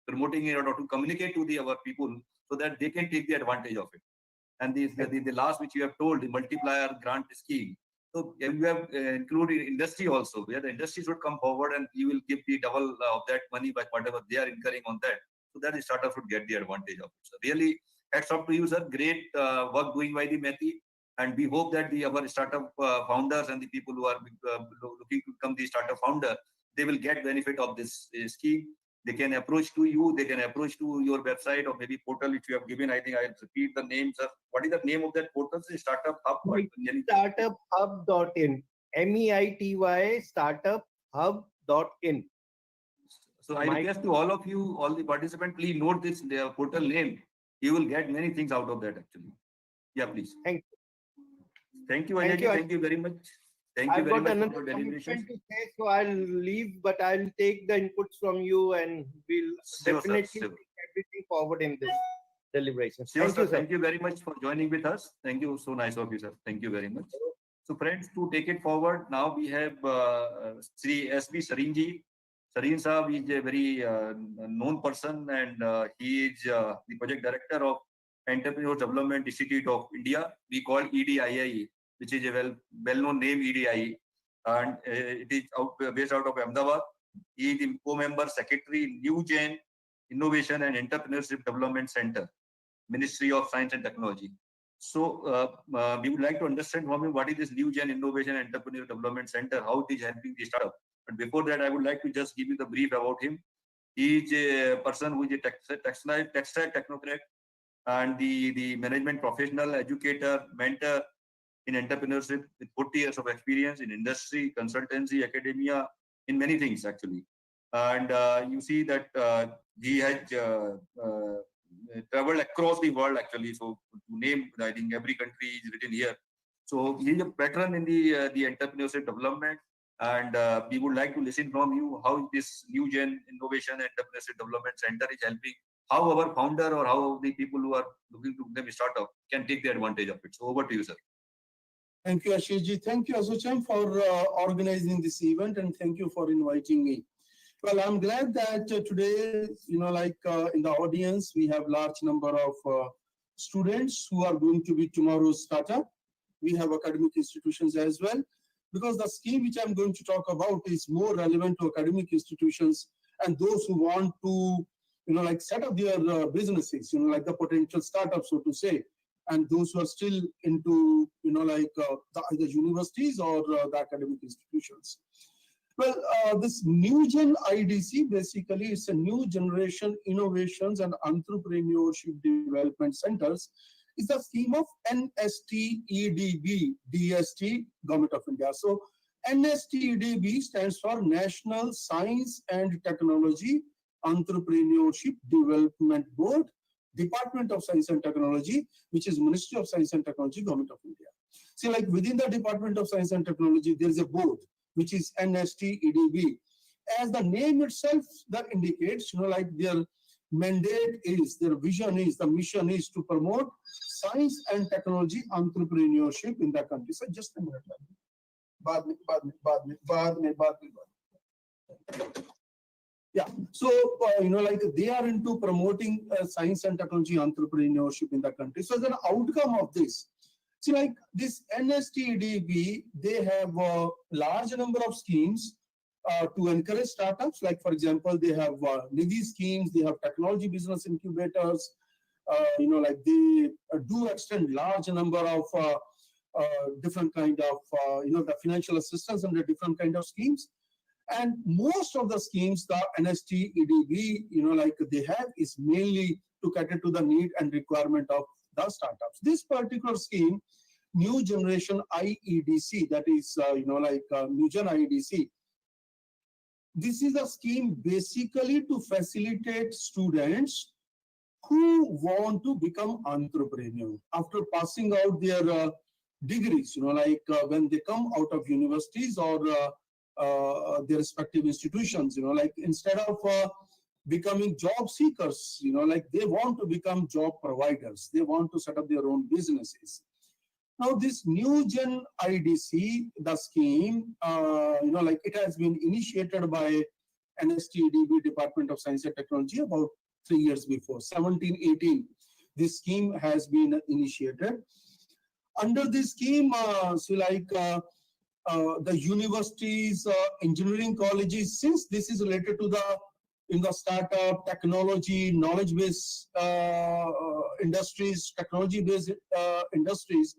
promoting it or to communicate to our people so that they can take the advantage of it. And the last which you have told, the multiplier grant scheme. So you have included industry also, where the industry should come forward and you will give the double of that money by whatever they are incurring on that. So that the startup should get the advantage of it. So really, hats off to you, sir. Great work doing by the METI. And we hope that our startup founders and the people who are looking to become the startup founder, they will get benefit of this scheme. They can approach to you, they can approach to your website or maybe portal which you have given. I think I'll repeat the name, sir. What is the name of that portal? Startup Hub? Startuphub.in. MEITY startuphub.in. So I request to all of you, all the participants, please note this portal name. You will get many things out of that actually. Yeah, please. Thank you. Thank you, Ajay. Thank you very much. Thank you very much for your deliberations. To say, so I'll leave, but I'll take the inputs from you and we'll definitely take everything forward in this deliberation. Thank you, sir. Thank you very much for joining with us. Thank you. So nice of you, sir. Thank you very much. So friends, to take it forward, now we have Sri S.B. Sarinji. Sarin Saab is a very known person and he is the project director of Entrepreneur Development Institute of India. We call EDII, which is a well-known name, EDII, and it is based out of Ahmedabad. He is the co-member secretary, New Gen Innovation and Entrepreneurship Development Center, Ministry of Science and Technology. So we would like to understand from you what is this New Gen Innovation Entrepreneur Development Center, how it is helping the startup. But before that, I would like to just give you the brief about him. He is a person who is a textile technocrat and the management professional, educator, mentor in entrepreneurship with 40 years of experience in industry, consultancy, academia, in many things actually. And you see that he has traveled across the world actually. So to name, I think every country is written here. So he is a veteran in the entrepreneurship development. And we would like to listen from you how this New Gen Innovation and Entrepreneurship Development Center is helping, how our founder or how the people who are looking to become a startup can take the advantage of it. So over to you, sir. Thank you, Ashish ji. Thank you, Asocham, for organizing this event, and thank you for inviting me. Well, I'm glad that today, in the audience, we have large number of students who are going to be tomorrow's startup. We have academic institutions as well, because the scheme which I'm going to talk about is more relevant to academic institutions and those who want to, set up their businesses, like the potential startups, so to say, and those who are still into, either universities or the academic institutions. Well, this New Gen IDC basically is a New Generation Innovations and Entrepreneurship Development Centers. It's a scheme of NSTEDB, DST, Government of India. So NSTEDB stands for National Science and Technology Entrepreneurship Development Board, Department of Science and Technology, which is Ministry of Science and Technology, Government of India. See, like within the Department of Science and Technology, there is a board, which is NSTEDB. As the name itself that indicates, their mandate is, their vision is, the mission is to promote science and technology entrepreneurship in the country. So just a minute. Yeah, so, they are into promoting science and technology entrepreneurship in the country. So as an outcome of this, see, like this NSTEDB, they have a large number of schemes to encourage startups. Like, for example, they have Nidhi schemes, they have technology business incubators, they do extend large number of different kind of, the financial assistance under different kind of schemes. And most of the schemes, the NSTEDB, they have is mainly to cater to the need and requirement of the startups. This particular scheme, New Generation IEDC, that is, New Gen IEDC, this is a scheme basically to facilitate students who want to become entrepreneur after passing out their degrees, when they come out of universities or their respective institutions, instead of becoming job seekers, they want to become job providers. They want to set up their own businesses. Now, this New Gen IDC, the scheme, it has been initiated by NSTEDB, Department of Science and Technology, about 3 years before, 17-18. This scheme has been initiated. Under this scheme, the universities, engineering colleges, since this is related to the startup, technology, knowledge-based industries, technology-based industries,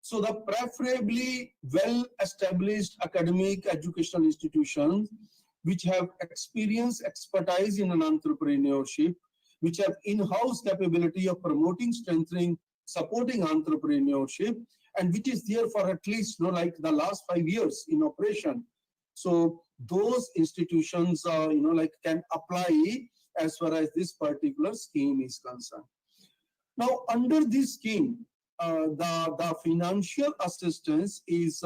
so the preferably well-established academic educational institutions which have experience, expertise in an entrepreneurship, which have in-house capability of promoting, strengthening, supporting entrepreneurship, and which is there for at least, the last 5 years in operation. So those institutions, can apply as far as this particular scheme is concerned. Now, under this scheme, the financial assistance is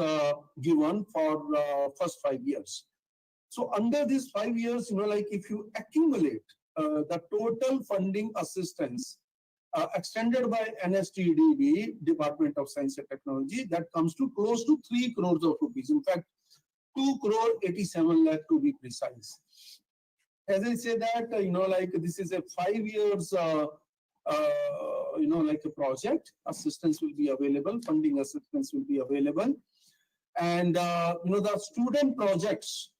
given for first 5 years. So under these 5 years, if you accumulate the total funding assistance extended by NSTEDB, Department of Science and Technology, that comes to close to 3 crores of rupees. In fact, 2 crore 87 lakh to be precise. As I say that, this is a 5 years, a project. Assistance will be available, funding assistance will be available. And, the student projects,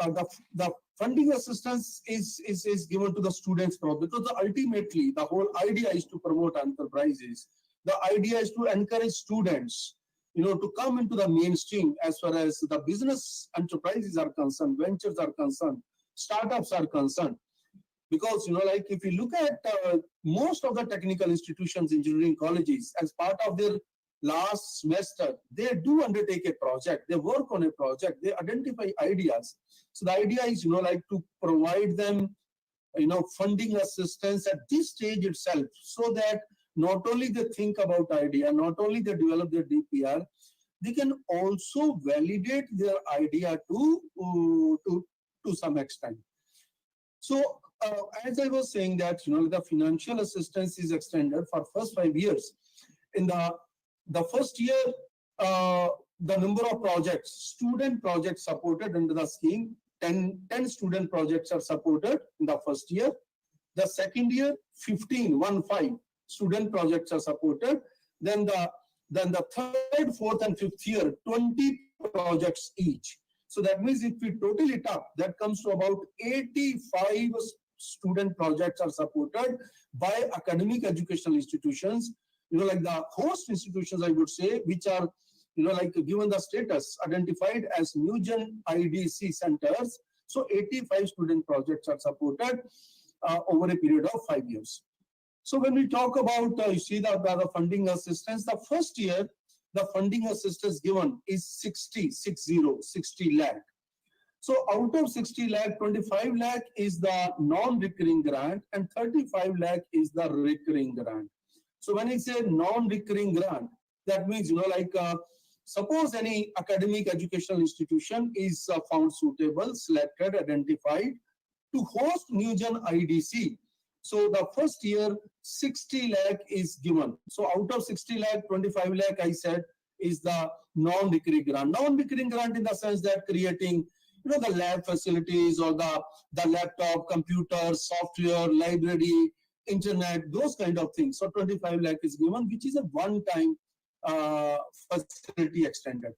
the funding assistance is given to the students, because ultimately the whole idea is to promote enterprises. the idea is to encourage students, to come into the mainstream as far as the business enterprises are concerned, ventures are concerned, startups are concerned. Because, like if you look at most of the technical institutions, engineering colleges, as part of their last semester, they do undertake a project, they work on a project, they identify ideas. So the idea is, like to provide them, funding assistance at this stage itself, so that not only they think about idea, not only they develop their DPR, they can also validate their idea to some extent. So as I was saying that, the financial assistance is extended for first 5 years. In the first year, the number of projects, student projects supported under the scheme, 10 student projects are supported in the first year. The second year, 15 student projects are supported. Then the third, fourth, and fifth year, 20 projects each. So that means if we total it up, that comes to about 85 student projects are supported by academic educational institutions, like the host institutions, I would say, which are, like given the status identified as new gen IDC centers. So 85 student projects are supported over a period of 5 years. So when we talk about, you see the funding assistance, the first year, the funding assistance given is 60 lakh. So out of 60 lakh, 25 lakh is the non-recurring grant and 35 lakh is the recurring grant. So when I say non-recurring grant, that means, suppose any academic educational institution is found suitable, selected, identified to host new gen IDC. So the first year, 60 lakh is given. So out of 60 lakh, 25 lakh, I said, is the non-recurring grant. Non-recurring grant in the sense that creating, the lab facilities or the laptop, computer, software, library, internet, those kind of things. So 25 lakh is given, which is a one-time facility extended.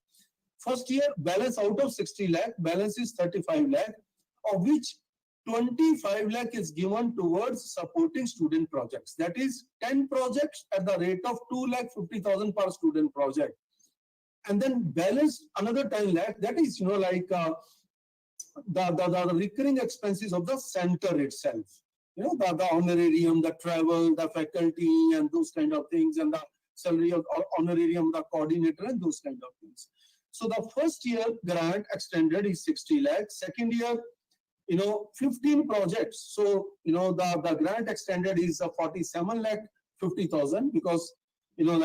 First year, balance out of 60 lakh, balance is 35 lakh, of which 25 lakh is given towards supporting student projects. That is 10 projects at the rate of 2,50,000 per student project. And then balance another 10 lakh, that is, the recurring expenses of the center itself. The honorarium, the travel, the faculty, and those kind of things, and the salary of honorarium, the coordinator, and those kind of things. So the first year grant extended is 60 lakh. Second year, 15 projects. So, the grant extended is 47 lakh 50,000, because, 10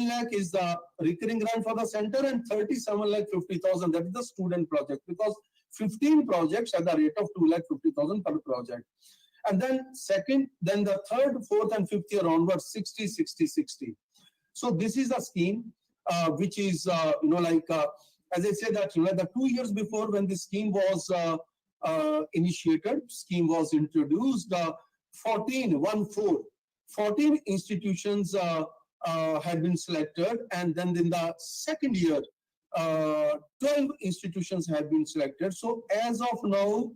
lakh is the recurring grant for the center and 37 lakh 50,000, that is the student project, because 15 projects at the rate of 2,50,000 per project. And then the third, fourth, and fifth year onwards, 60, 60, 60. So this is a scheme, which is, as I said that, the 2 years before when the scheme was initiated, scheme was introduced, 14 institutions had been selected, and then in the second year, 12 institutions have been selected. So as of now,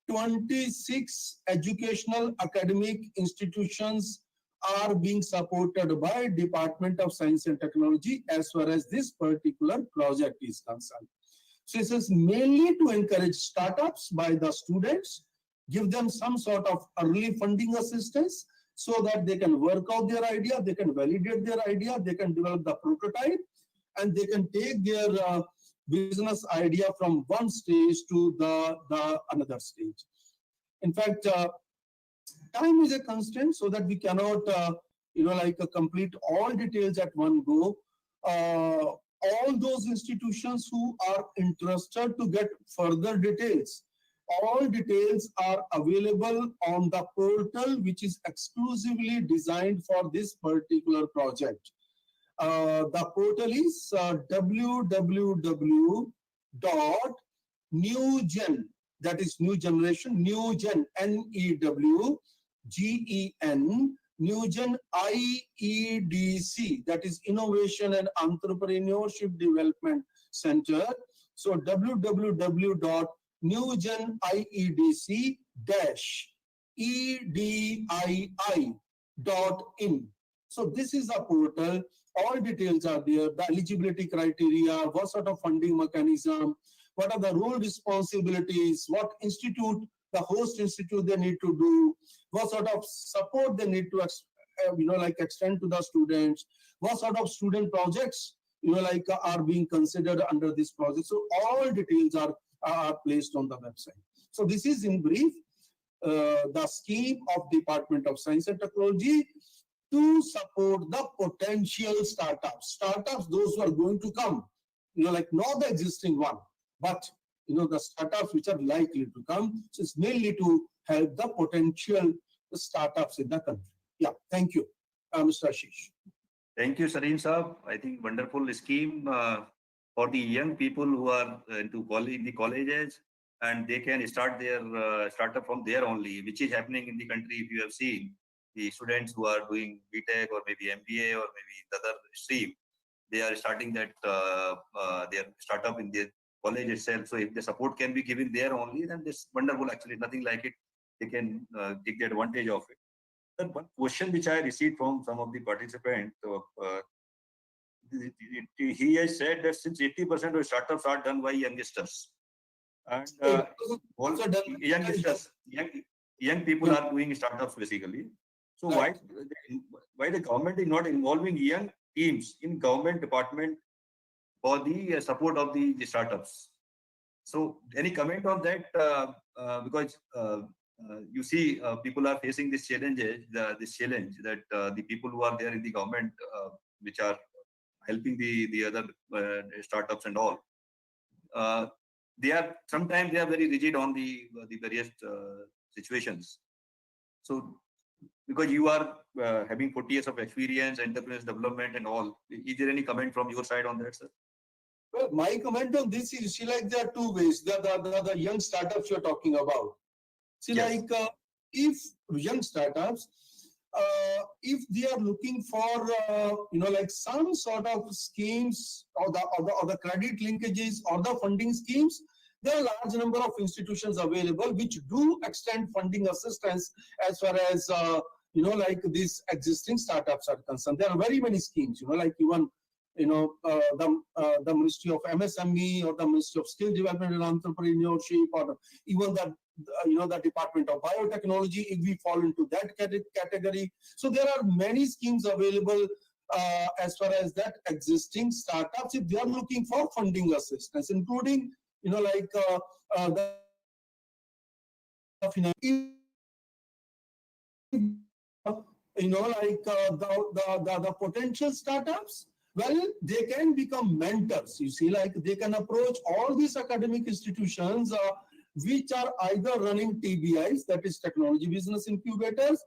26 educational academic institutions are being supported by Department of Science and Technology as far as this particular project is concerned. So this is mainly to encourage startups by the students, give them some sort of early funding assistance so that they can work out their idea, they can validate their idea, they can develop the prototype, and they can take their business idea from one stage to the another stage. In fact, time is a constraint, so that we cannot, complete all details at one go. All those institutions who are interested to get further details, all details are available on the portal, which is exclusively designed for this particular project. The portal is www.newgen, that is new generation, newgen, NEWGEN, Newgen IEDC, that is Innovation and Entrepreneurship Development Center. So www.newgeniedc-edii.in. So this is a portal. All details are there. The eligibility criteria, what sort of funding mechanism, what are the role responsibilities, what institute, the host institute they need to do, what sort of support they need to extend to the students, what sort of student projects are being considered under this project. So all details are placed on the website. So this is in brief the scheme of Department of Science and Technology to support the potential startups, those who are going to come, not the existing one, but the startups which are likely to come. So it's mainly to help the potential startups in the country. Yeah, thank you, Mr. Ashish. Thank you, Sarin Saab. I think wonderful scheme for the young people who are into college, the colleges, and they can start their startup from there only, which is happening in the country. If you have seen the students who are doing BTech or maybe MBA or maybe the other stream, they are starting that their startup in their college itself. So if the support can be given there only, then this wonderful. Actually, nothing like it. They can take the advantage of it. And one question which I received from some of the participants, he has said that since 80% of startups are done by youngsters, and all youngsters, young people are doing startups basically. So why the government is not involving young teams in government department for the support of the startups? So any comment on that? Because you see, people are facing this challenge that the people who are there in the government, which are helping the other startups and all, they are sometimes very rigid on the various situations. So because you are having 40 years of experience, entrepreneurs development and all, is there any comment from your side on that, sir? Well, my comment on this is, there are two ways. The young startups you're talking about. Yes. If young startups, if they are looking for, some sort of schemes or the credit linkages or the funding schemes, there are a large number of institutions available which do extend funding assistance as far as, these existing startups are concerned. There are very many schemes, even the Ministry of MSME or the Ministry of Skill Development and Entrepreneurship, or even the Department of Biotechnology, if we fall into that category. So there are many schemes available as far as that existing startups, if they are looking for funding assistance, including, the the potential startups, well, they can become mentors. They can approach all these academic institutions which are either running TBIs, that is technology business incubators,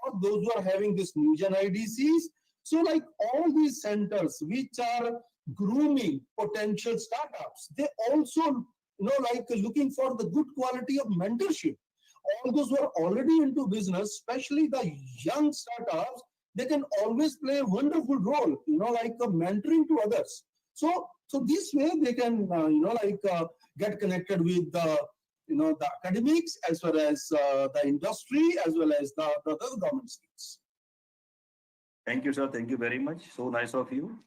or those who are having this new gen IDCs. So all these centers which are grooming potential startups, they also looking for the good quality of mentorship. All those who are already into business, especially the young startups, they can always play a wonderful role, mentoring to others. So this way they can, get connected with the academics as well as the industry as well as the government schemes. Thank you, sir. Thank you very much. So nice of you.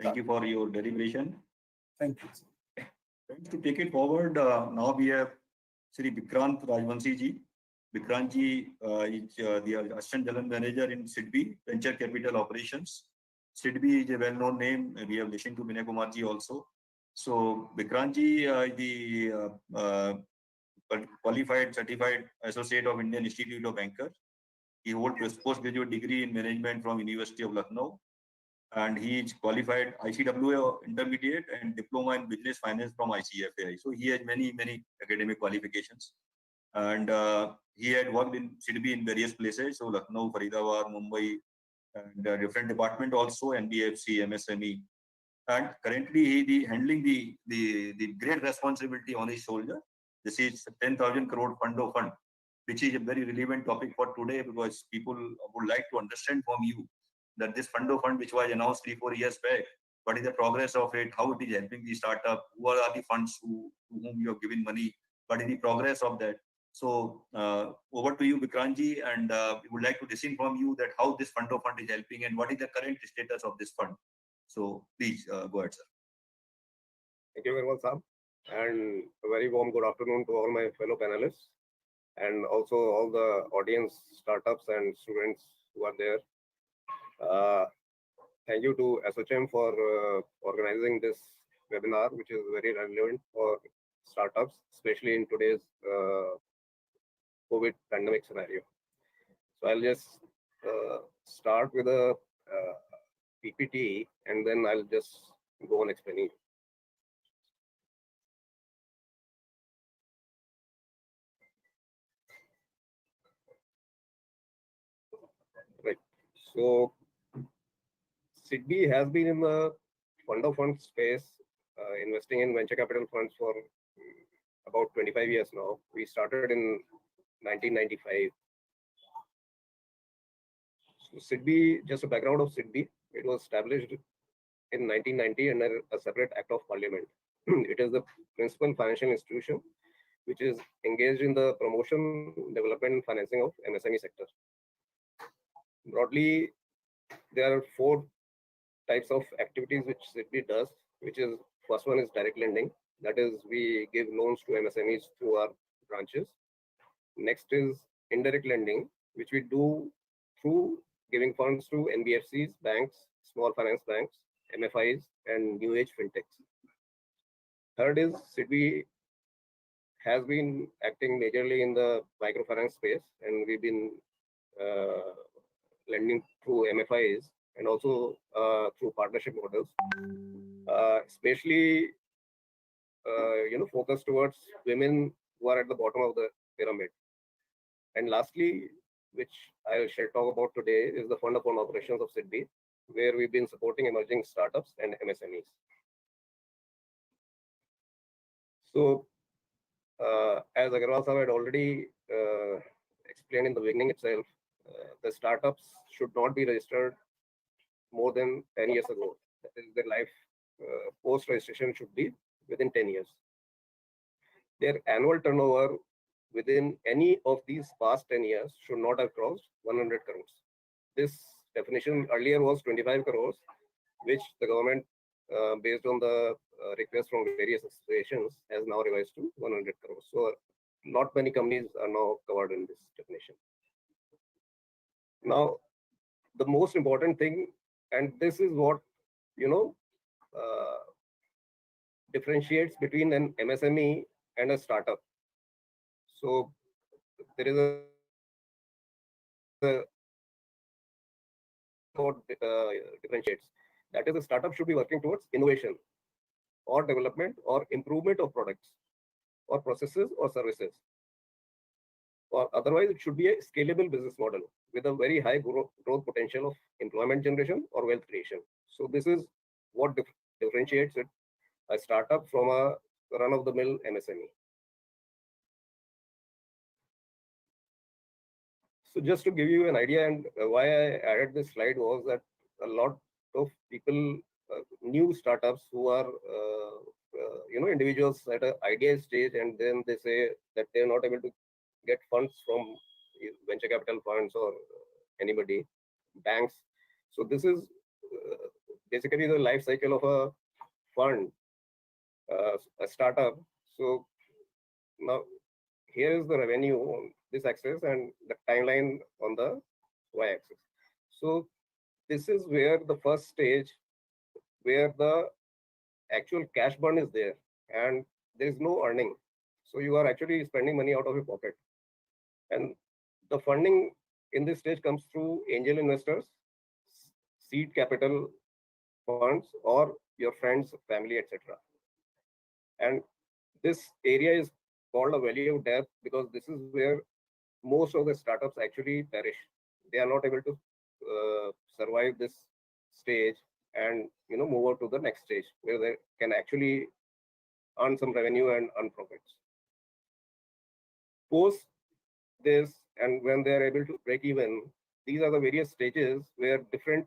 Thank you for your deliberation. Thank you. To take it forward, now we have Sri Vikrant Rajvanshi ji. Vikrant ji is the Assistant General Manager in SIDBI, Venture Capital Operations. SIDBI is a well-known name. We have listened to Vinay Kumar ji also. So Vikrant ji is the qualified certified associate of Indian Institute of Bankers. He holds postgraduate degree in management from University of Lucknow, and he is qualified ICWA intermediate and diploma in business finance from ICFAI. So he has many academic qualifications, and he had worked in SIDBI in various places. So Lucknow, Faridabad, Mumbai, and different department also, NBFC, MSME, and currently he is handling the great responsibility on his shoulder. This is 10,000 crore fund, which is a very relevant topic for today, because people would like to understand from you that this fund, which was announced 3-4 years back, what is the progress of it, how it is helping the startup, what are the funds to whom you have given money, what is the progress of that. So over to you, Vikrantji, and we would like to listen from you that how this fund of fund is helping and what is the current status of this fund. So please go ahead, sir. Thank you very much, Sam. And a very warm good afternoon to all my fellow panelists and also all the audience, startups and students who are there. Thank you to SHM for organizing this webinar, which is very relevant for startups, especially in today's COVID pandemic scenario. So I'll just start with a PPT and then I'll just go on explaining. Right. So SIDBI has been in the fund of funds space, investing in venture capital funds for about 25 years now. We started in 1995. So SIDBI, just a background of SIDBI, it was established in 1990 under a separate act of parliament. It is the principal financial institution which is engaged in the promotion, development and financing of MSME sector. Broadly, there are 4 types of activities which SIDBI does, which is first one is direct lending. That is, we give loans to MSMEs through our branches. Next is indirect lending, which we do through giving funds to NBFCs, banks, small finance banks, MFIs, and new age fintechs. Third is SIDBI has been acting majorly in the microfinance space, and we've been lending through MFIs and also through partnership models, especially focused towards women who are at the bottom of the pyramid. And lastly, which I shall talk about today, is the fund of fund operations of SIDBI, where we've been supporting emerging startups and MSMEs. So, as Agrawal Sahab had already explained in the beginning itself, the startups should not be registered more than 10 years ago. That is, their life post-registration should be within 10 years. Their annual turnover within any of these past 10 years should not have crossed 100 crores. This definition earlier was 25 crores, which the government, based on the request from various associations, has now revised to 100 crores. So not many companies are now covered in this definition. Now, the most important thing, and this is what, differentiates between an MSME and a startup. So there is a what differentiates. That is, a startup should be working towards innovation or development or improvement of products or processes or services. Or otherwise, it should be a scalable business model with a very high growth potential of employment generation or wealth creation. So this is what differentiates it, a startup from a run-of-the-mill MSME. So just to give you an idea, and why I added this slide was that a lot of people, new startups who are, individuals at an idea stage, and then they say that they're not able to get funds from venture capital funds or anybody, banks. So this is basically the life cycle of a fund, a startup. So now here is the revenue on this axis and the timeline on the y-axis. So this is where the first stage, where the actual cash burn is there and there is no earning. So you are actually spending money out of your pocket. And the funding in this stage comes through angel investors, seed capital funds, or your friends, family, etc. And this area is called a value of death because this is where most of the startups actually perish. They are not able to survive this stage and move on to the next stage where they can actually earn some revenue and earn profits. Post this, and when they are able to break even, these are the various stages where different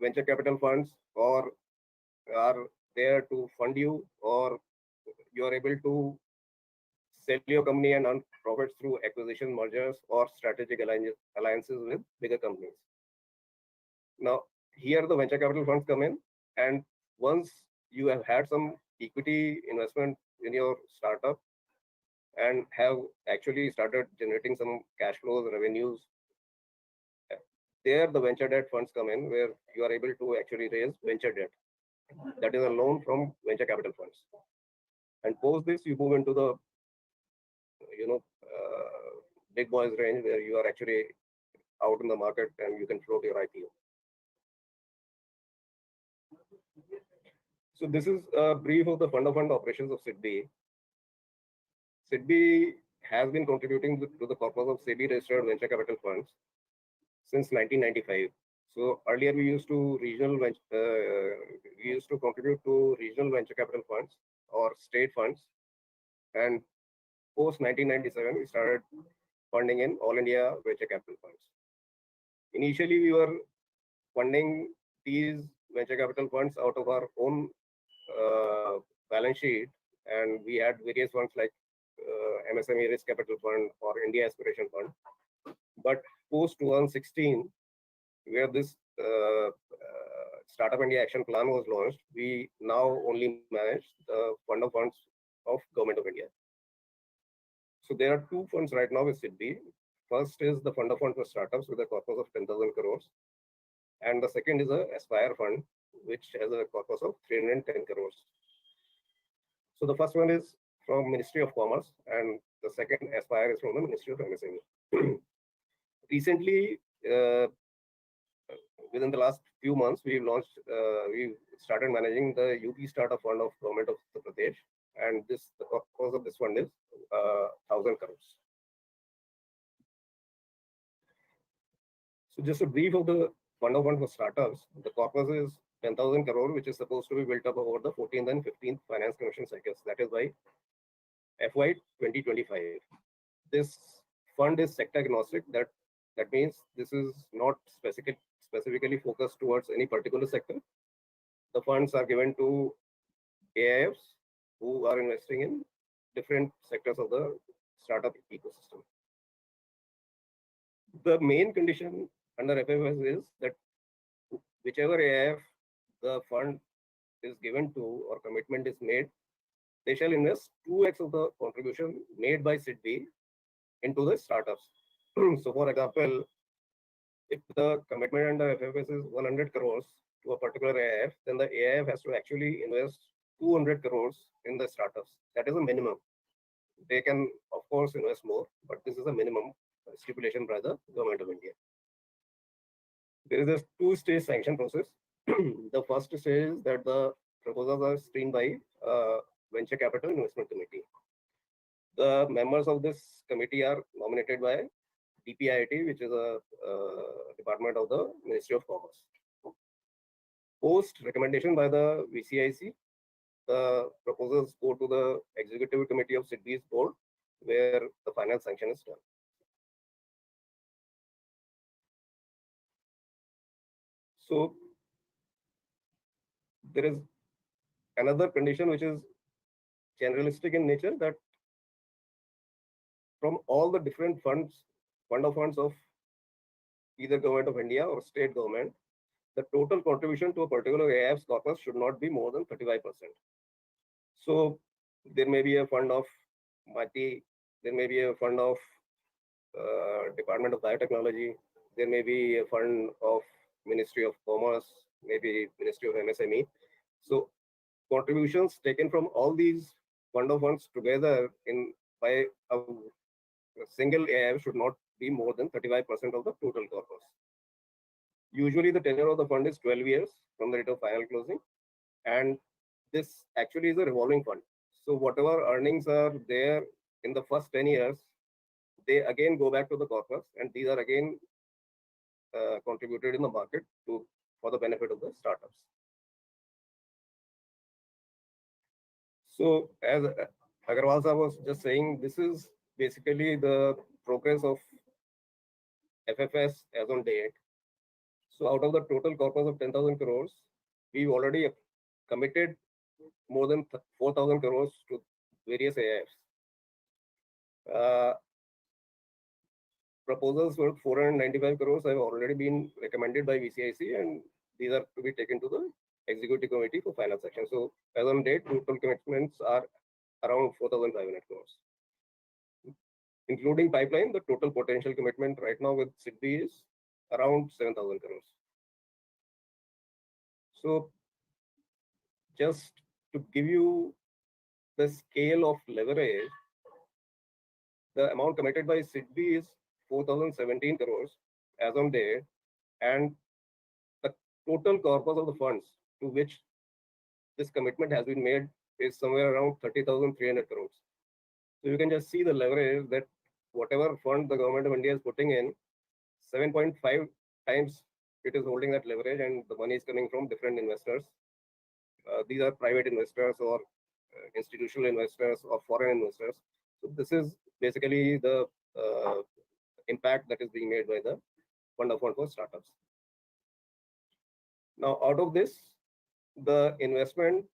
venture capital funds or are there to fund you, or you are able to sell your company and earn profits through acquisition, mergers, or strategic alliances with bigger companies. Now, here the venture capital funds come in, and once you have had some equity investment in your startup and have actually started generating some cash flows, revenues, there the venture debt funds come in, where you are able to actually raise venture debt. That is a loan from venture capital funds. And post this, you move into the big boys range, where you are actually out in the market and you can float your IPO. So this is a brief of the fund of fund operations of SIDBI. SIDBI has been contributing to the corpus of SEBI registered venture capital funds since 1995. So earlier we used to contribute to regional venture capital funds or state funds, and post 1997 we started funding in All India venture capital funds. Initially we were funding these venture capital funds out of our own balance sheet, and we had various funds like MSME Risk Capital Fund or India Aspiration Fund. But post 2016, where this Startup India Action Plan was launched, we now only manage the fund of funds of Government of India. So there are two funds right now with SIDBI. First is the fund of funds for startups with a corpus of 10,000 crores. And the second is a Aspire fund, which has a corpus of 310 crores. So the first one is from Ministry of Commerce, and the second Aspire is from the Ministry of MSME. Recently, within the last few months, we started managing the UP Startup Fund of Government of Uttar Pradesh, and the corpus of this fund is 1,000 crores. So just a brief of the fund of fund for startups. The corpus is 10,000 crore, which is supposed to be built up over the 14th and 15th finance commission cycles. That is by FY 2025. This fund is sector agnostic. That means this is not specifically focused towards any particular sector. The funds are given to AIFs who are investing in different sectors of the startup ecosystem. The main condition under FFS is that whichever AIF the fund is given to or commitment is made, they shall invest 2x of the contribution made by SIDBI into the startups. So for example, if the commitment under FFS is 100 crores to a particular AIF, then the AIF has to actually invest 200 crores in the startups. That is a minimum. They can, of course, invest more, but this is a minimum stipulation by the Government of India. There is a two-stage sanction process. The first stage is that the proposals are screened by Venture Capital Investment Committee. The members of this committee are nominated by DPIIT, which is a department of the Ministry of Commerce. Post recommendation by the VCIC, the proposals go to the Executive Committee of SIDBI's board, where the final sanction is done. So there is another condition which is generalistic in nature, that from all the different fund of funds of either Government of India or state government, the total contribution to a particular AIF's corpus should not be more than 35%. So there may be a fund of MATI, there may be a fund of Department of Biotechnology, there may be a fund of Ministry of Commerce, maybe Ministry of MSME. So contributions taken from all these fund of funds together by a single AIF should not be more than 35% of the total corpus. Usually the tenure of the fund is 12 years from the date of final closing, and this actually is a revolving fund. So whatever earnings are there in the first 10 years, they again go back to the corpus, and these are again contributed in the market for the benefit of the startups. So as Agrawal sir was just saying, this is basically the progress of FFS as on date. So out of the total corpus of 10,000 crores, we've already committed more than 4,000 crores to various AIFs. Uh, Proposals worth 495 crores have already been recommended by VCIC, and these are to be taken to the executive committee for final section. So as on date, total commitments are around 4,500 crores. Including pipeline, the total potential commitment right now with SIDBI is around 7,000 crores. So just to give you the scale of leverage, the amount committed by SIDBI is 4,017 crores as on date, and the total corpus of the funds to which this commitment has been made is somewhere around 30,300 crores. So you can just see the leverage that whatever fund the government of India is putting in, 7.5 times it is holding that leverage, and the money is coming from different investors. These are private investors or institutional investors or foreign investors. So this is basically the impact that is being made by the fund of fund for startups. Now, out of this, the investment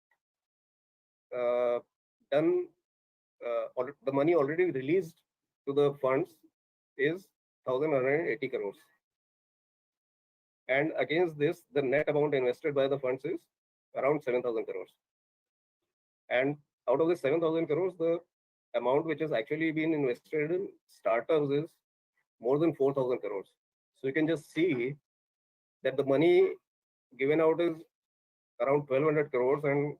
done, the money already released to the funds is 1,180 crores. And against this, the net amount invested by the funds is around 7,000 crores. And out of the 7,000 crores, the amount which has actually been invested in startups is more than 4,000 crores. So you can just see that the money given out is around 1,200 crores, and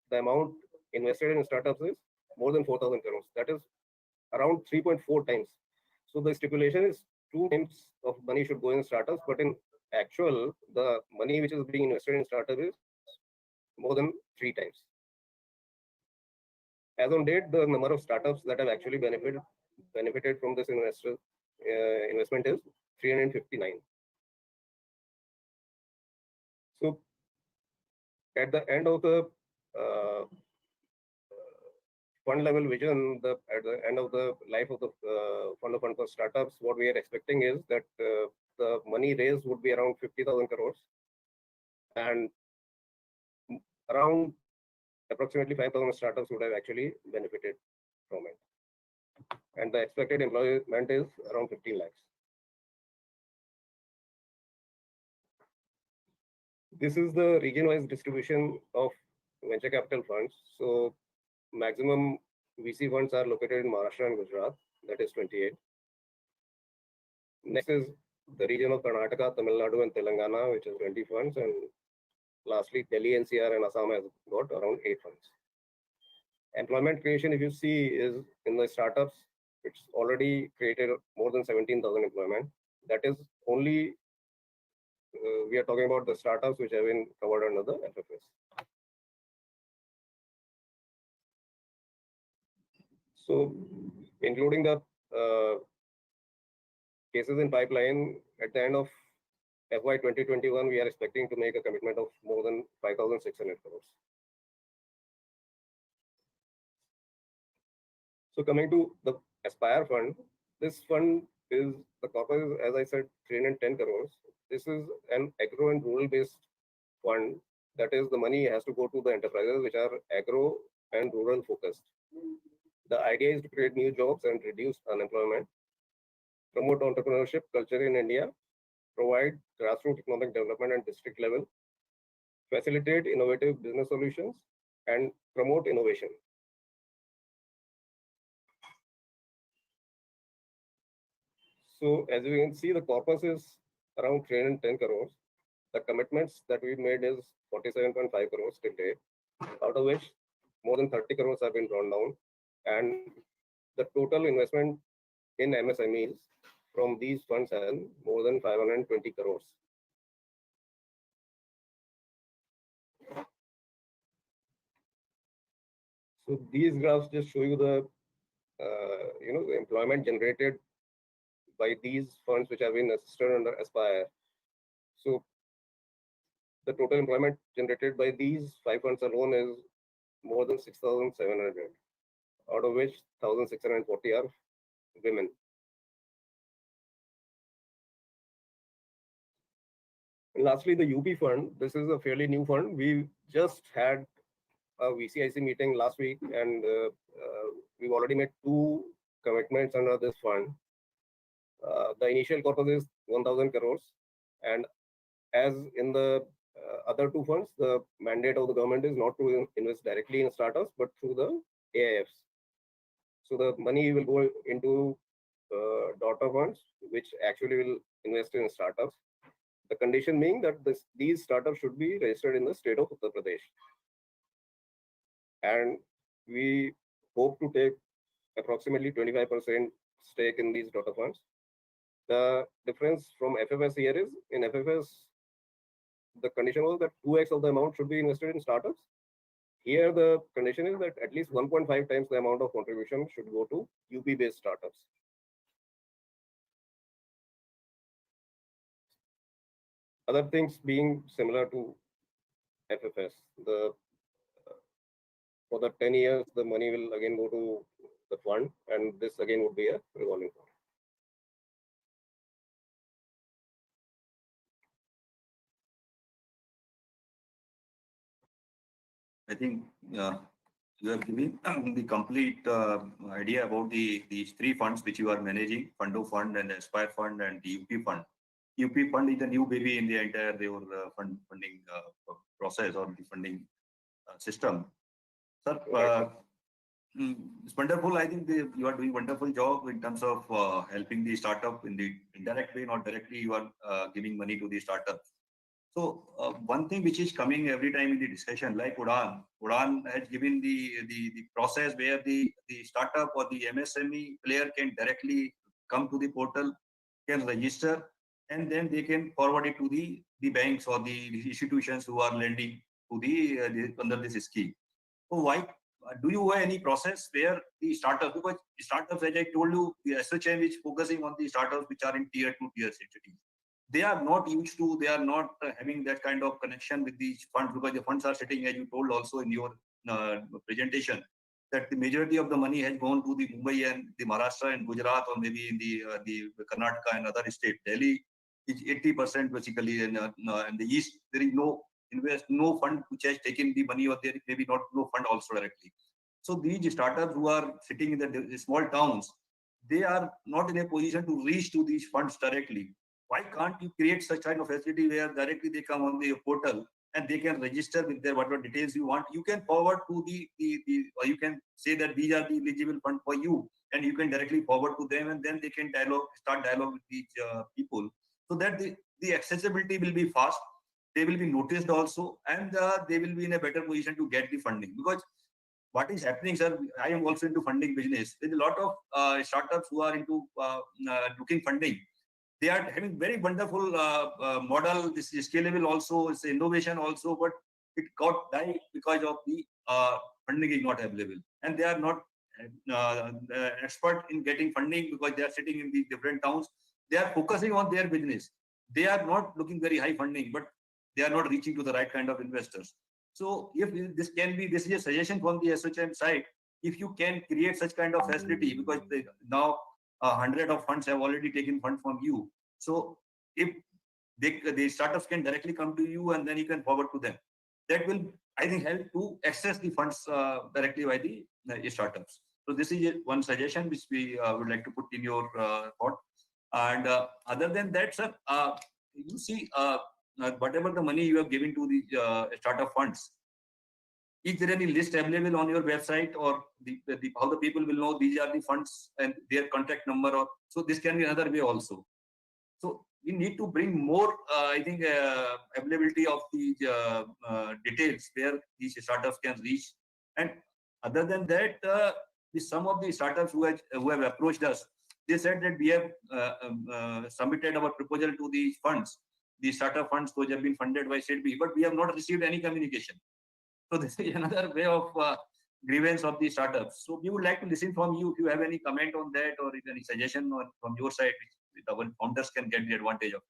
the amount invested in startups is more than 4,000 crores. That is around 3.4 times. So the stipulation is 2 times of money should go in startups, but in actual, the money which is being invested in startups is more than 3 times. As on date, the number of startups that have actually benefited from this investment is 359. So at the end of the fund level vision, at the end of the life of the fund of fund for startups, what we are expecting is that the money raised would be around 50,000 crores, and around approximately 5,000 startups would have actually benefited from it. And the expected employment is around 15 lakhs. This is the region-wise distribution of venture capital funds. So maximum VC funds are located in Maharashtra and Gujarat, that is 28. Next is the region of Karnataka, Tamil Nadu, and Telangana, which is 20 funds. And lastly, Delhi, NCR, and Assam has got around 8 funds. Employment creation, if you see, is in the startups, it's already created more than 17,000 employment. That is only, we are talking about the startups which have been covered under the FFS. So, including the cases in pipeline, at the end of FY 2021, we are expecting to make a commitment of more than 5,600 crores. So coming to the Aspire Fund, this fund is, the corpus is, as I said, 310 crores. This is an agro and rural based fund. That is, the money has to go to the enterprises which are agro and rural focused. The idea is to create new jobs and reduce unemployment, promote entrepreneurship culture in India, provide grassroots economic development at district level, facilitate innovative business solutions, and promote innovation. So as you can see, the corpus is around 310 crores. The commitments that we made is 47.5 crores till date, out of which more than 30 crores have been drawn down. And the total investment in MSMEs from these funds has more than 520 crores. So these graphs just show you the the employment generated by these funds which have been assisted under Aspire. So the total employment generated by these 5 funds alone is more than 6,700, out of which 1,640 are women. And lastly, the UP fund. This is a fairly new fund. We just had a VCIC meeting last week, and we've already made 2 commitments under this fund. The initial corpus is 1,000 crores, and as in the other two funds, the mandate of the government is not to invest directly in startups, but through the AIFs. So the money will go into daughter funds, which actually will invest in startups. The condition being that these startups should be registered in the state of Uttar Pradesh. And we hope to take approximately 25% stake in these daughter funds. The difference from FFS here is, in FFS, the condition was that 2x of the amount should be invested in startups. Here, the condition is that at least 1.5 times the amount of contribution should go to UP-based startups. Other things being similar to FFS, for the 10 years, the money will again go to the fund, and this again would be a revolving fund. I think you have given the complete idea about these three funds which you are managing: Fundo Fund and Aspire Fund and the UP Fund. UP Fund is the new baby in the entire funding process or the funding system. Sir, it's wonderful. I think you are doing wonderful job in terms of helping the startup in the indirect way, not directly. You are giving money to the startup. So one thing which is coming every time in the discussion, like Udaan has given the process where the startup or the MSME player can directly come to the portal, can register, and then they can forward it to the banks or the institutions who are lending to the under this scheme. So why do you have any process where the startup, because startups, as I told you, the SHM is focusing on the startups which are in tier 2, tier 3 cities. They are not used to, they are not having that kind of connection with these funds, because the funds are sitting, as you told also in your presentation, that the majority of the money has gone to the Mumbai and the Maharashtra and Gujarat, or maybe in the Karnataka and other states. Delhi is 80% basically, in the east there is no fund which has taken the money, or there is maybe no fund also directly. So these startups who are sitting in the small towns, they are not in a position to reach to these funds directly. Why can't you create such kind of facility where directly they come on the portal and they can register with their whatever details you want? You can forward to or you can say that these are the eligible fund for you, and you can directly forward to them, and then they can start dialogue with these people, so that the accessibility will be fast. They will be noticed also, and they will be in a better position to get the funding. Because what is happening, sir, I am also into funding business. There's a lot of startups who are into looking funding. They are having very wonderful model. This is scalable also, it's innovation also, but it got died because of the funding is not available, and they are not expert in getting funding because they are sitting in the different towns. They are focusing on their business. They are not looking very high funding, but they are not reaching to the right kind of investors. So if this is a suggestion from the SHM side, if you can create such kind of facility, because now 100 of funds have already taken funds from you. So if the startups can directly come to you, and then you can forward to them, that will, I think, help to access the funds directly by the startups. So this is one suggestion which we would like to put in your thought. And other than that, sir, you see, whatever the money you have given to the startup funds, is there any list available on your website, or how the people will know these are the funds and their contact number? Or so this can be another way also. So we need to bring more, I think, availability of the details where these startups can reach. And other than that, some of the startups who have approached us, they said that we have submitted our proposal to the funds, the startup funds, which have been funded by SEDB, but we have not received any communication. So this is another way of grievance of the startups. So we would like to listen from you if you have any comment on that, or if any suggestion from your side which our founders can get the advantage of.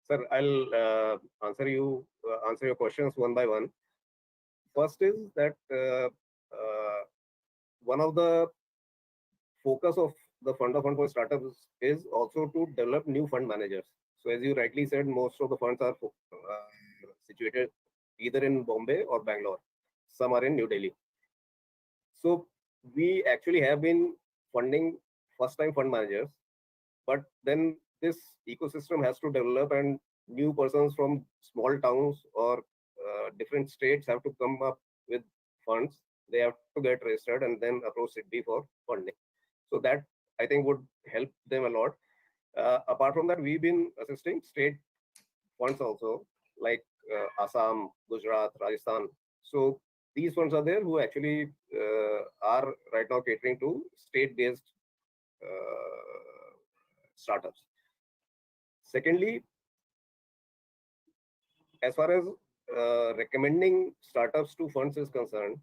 Sir, I'll answer your questions one by one. First is that one of the focus of the fund for startups is also to develop new fund managers. So as you rightly said, most of the funds are situated either in Bombay or Bangalore. Some are in New Delhi. So we actually have been funding first-time fund managers, but then this ecosystem has to develop, and new persons from small towns or different states have to come up with funds. They have to get registered and then approach SIDBI for funding. So that I think would help them a lot. Apart from that, we've been assisting state funds also, like Assam, Gujarat, Rajasthan. So these funds are there who actually are right now catering to state-based startups. Secondly, as far as recommending startups to funds is concerned,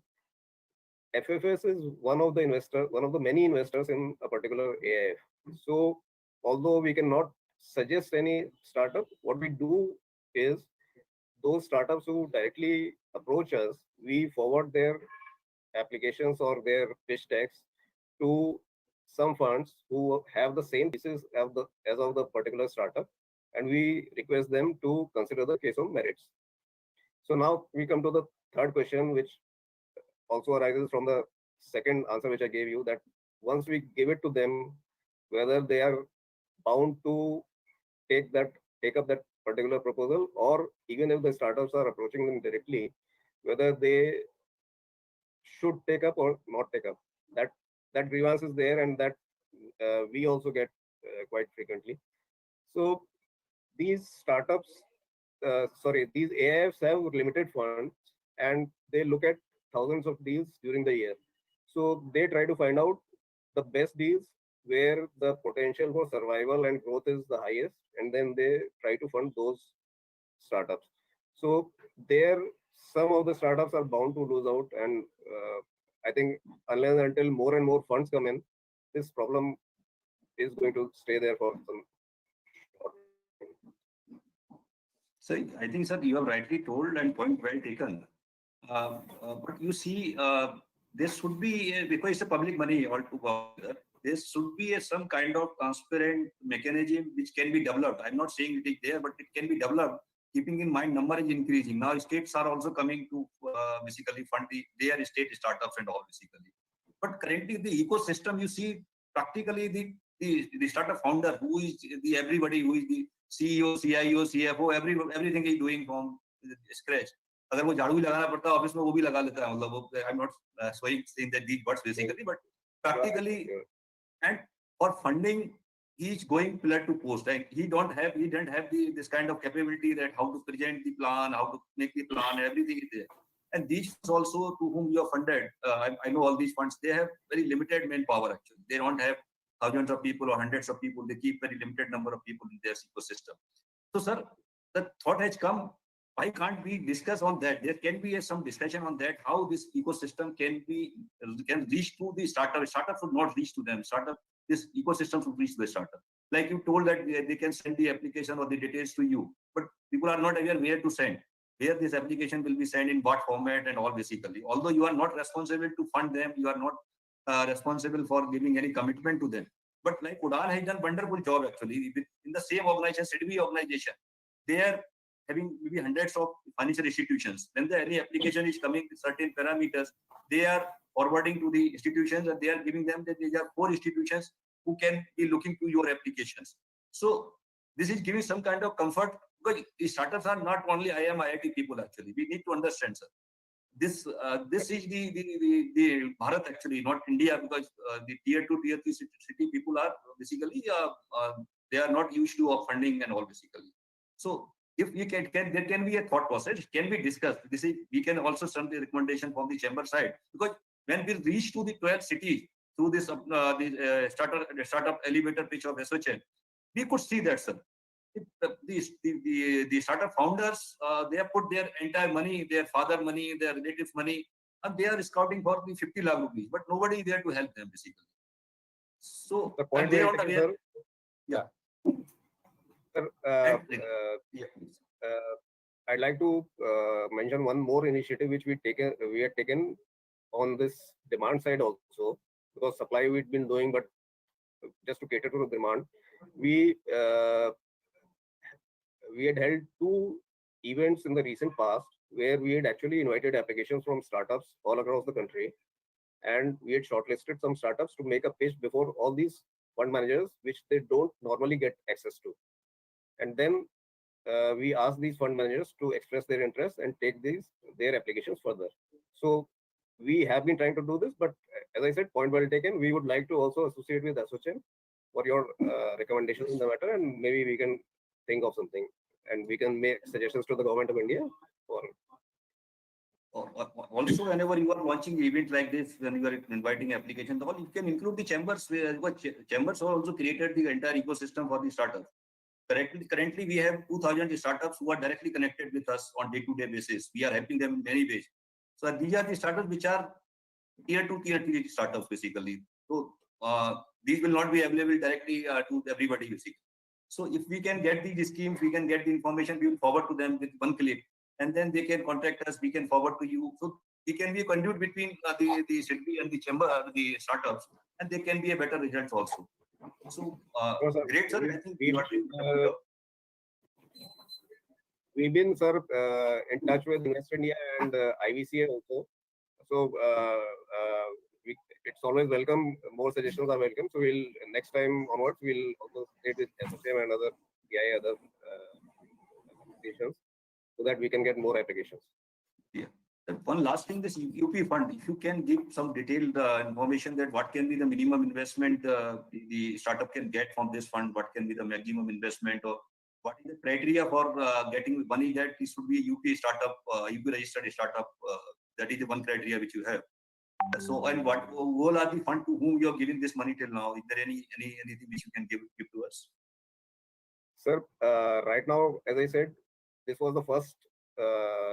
FFS is one of the many investors in a particular AIF. So although we cannot suggest any startup, what we do is those startups who directly approach us, we forward their applications or their pitch decks to some funds who have the same thesis as of the particular startup, and we request them to consider the case of merits. So now we come to the third question, which also arises from the second answer which I gave you, that once we give it to them, whether they are bound to take up that particular proposal, or even if the startups are approaching them directly, whether they should take up or not take up. That grievance is there, and that we also get quite frequently. So these startups, these AIFs have limited funds, and they look at thousands of deals during the year. So they try to find out the best deals where the potential for survival and growth is the highest, and then they try to fund those startups. So there, some of the startups are bound to lose out, and I think unless and until more and more funds come in, this problem is going to stay there for some. So I think, sir, you have rightly told and point well taken. But you see, there should be, because it's a public money altogether, there should be some kind of transparent mechanism which can be developed. I'm not saying it is there, but it can be developed, keeping in mind number is increasing. Now states are also coming to basically fund their state startups and all basically. But currently the ecosystem, you see, practically the startup founder, who is everybody, who is the CEO, CIO, CFO, everything is doing from scratch. अगर वो झाड़ू भी लगाना पड़ता है office में, वो भी लगा लेता है. मतलब वो, I'm not saying that these words basically, but practically, and for funding, he is going pillar to post. Like he didn't have this kind of capability that how to present the plan, how to make the plan, everything is there. And these also to whom you are funded, I know all these funds, they have very limited manpower actually. They don't have thousands of people or hundreds of people. They keep very limited number of people in their ecosystem. So, sir, the thought has come, why can't we discuss on that? There can be some discussion on that, how this ecosystem can reach to the startup. Startup should not reach to them. This ecosystem should reach to the startup. Like you told that they can send the application or the details to you, but people are not aware where to send. Where this application will be sent, in what format and all basically. Although you are not responsible to fund them, you are not responsible for giving any commitment to them. But like Udaan has done wonderful job actually. In the same organization, SIDBI organization, they are having maybe hundreds of financial institutions. When any application is coming with certain parameters, they are forwarding to the institutions, and they are giving them that there are 4 institutions who can be looking to your applications. So this is giving some kind of comfort, because the startups are not only IIT people actually. We need to understand, sir. This is the Bharat actually, not India, because the tier 2, tier 3 city people are basically they are not used to funding and all basically. So if we can there can be a thought process, it can be discussed. We can also send the recommendation from the chamber side, because when we reach to the 12 cities through this startup elevator pitch of SOCHN, we could see that, sir. The startup founders, they have put their entire money, their father money, their relatives money, and they are scouting for the 50 lakh rupees, but nobody is there to help them basically. So the point they don't aware. Yeah. Sir, I'd like to mention one more initiative which we had taken on this demand side also, because supply we've been doing, but just to cater to the demand, we had held 2 events in the recent past where we had actually invited applications from startups all across the country, and we had shortlisted some startups to make a pitch before all these fund managers, which they don't normally get access to. And then we asked these fund managers to express their interest and take their applications further. So we have been trying to do this, but as I said, point well taken. We would like to also associate with ASSOCHAM for your recommendations in the matter, and maybe we can think of something, and we can make suggestions to the government of India for. Also, whenever you are launching event like this, when you are inviting applications, all you can include the chambers. Chambers are also created the entire ecosystem for the startups. Currently, we have 2,000 startups who are directly connected with us on day-to-day basis. We are helping them in many ways. So these are the startups which are tier 2, tier 3 startups basically. So these will not be available directly to everybody basically. So if we can get these schemes, we can get the information, we will forward to them with one click, and then they can contact us, we can forward to you. So we can be a conduit between the city and the chamber, the startups, and they can be a better results also. So great, sir. I think we've been, sir, in touch with Invest India and IVCA also. So it's always welcome. More suggestions are welcome. So we'll next time onwards, we'll also stay with ASSOCHAM and other PI, other associations, so that we can get more applications. Yeah. One last thing, this UP fund, if you can give some detailed information that what can be the minimum investment the startup can get from this fund, what can be the maximum investment, or what is the criteria for getting money, that this should be a UP startup, UP registered startup, that is the one criteria which you have. So, and what all are the fund to whom you are giving this money till now? Is there anything which you can give to us? Sir, right now, as I said, this was the first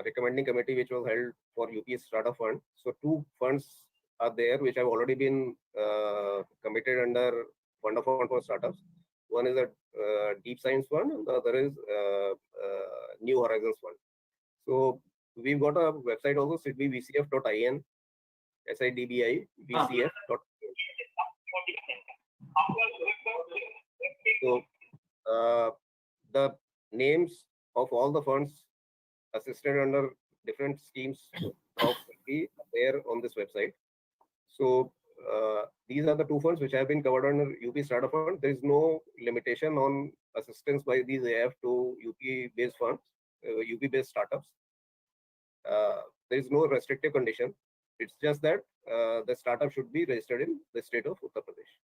recommending committee which was held for UP Startup Fund. So 2 funds are there which have already been committed under Fund of Fund for Startups. One is a Deep Science Fund, and the other is New Horizons Fund. So we've got a website also, sidbivcf.in, SIDBI VCF.in. So the names of all the funds assisted under different schemes of be there on this website. So these are the 2 funds which have been covered under UP Startup Fund. There is no limitation on assistance by these AF to UP-based funds, UP-based startups. There is no restrictive condition. It's just that the startup should be registered in the state of Uttar Pradesh.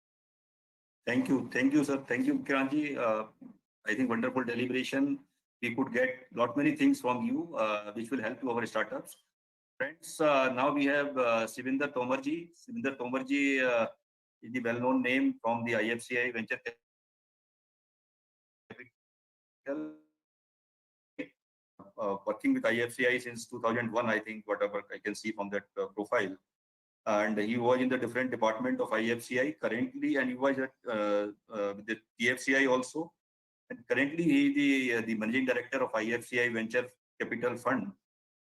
Thank you, sir. Thank you, Kiranji. I think wonderful deliberation. We could get lot many things from you, which will help to our startups. Friends, now we have Sivinder Tomarji. Sivinder Tomarji is the well-known name from the IFCI Venture Capital. Working with IFCI since 2001, I think, whatever I can see from that profile. And he was in the different department of IFCI currently, and he was at the TFCI also. And currently, he is the managing director of IFCI Venture Capital Fund,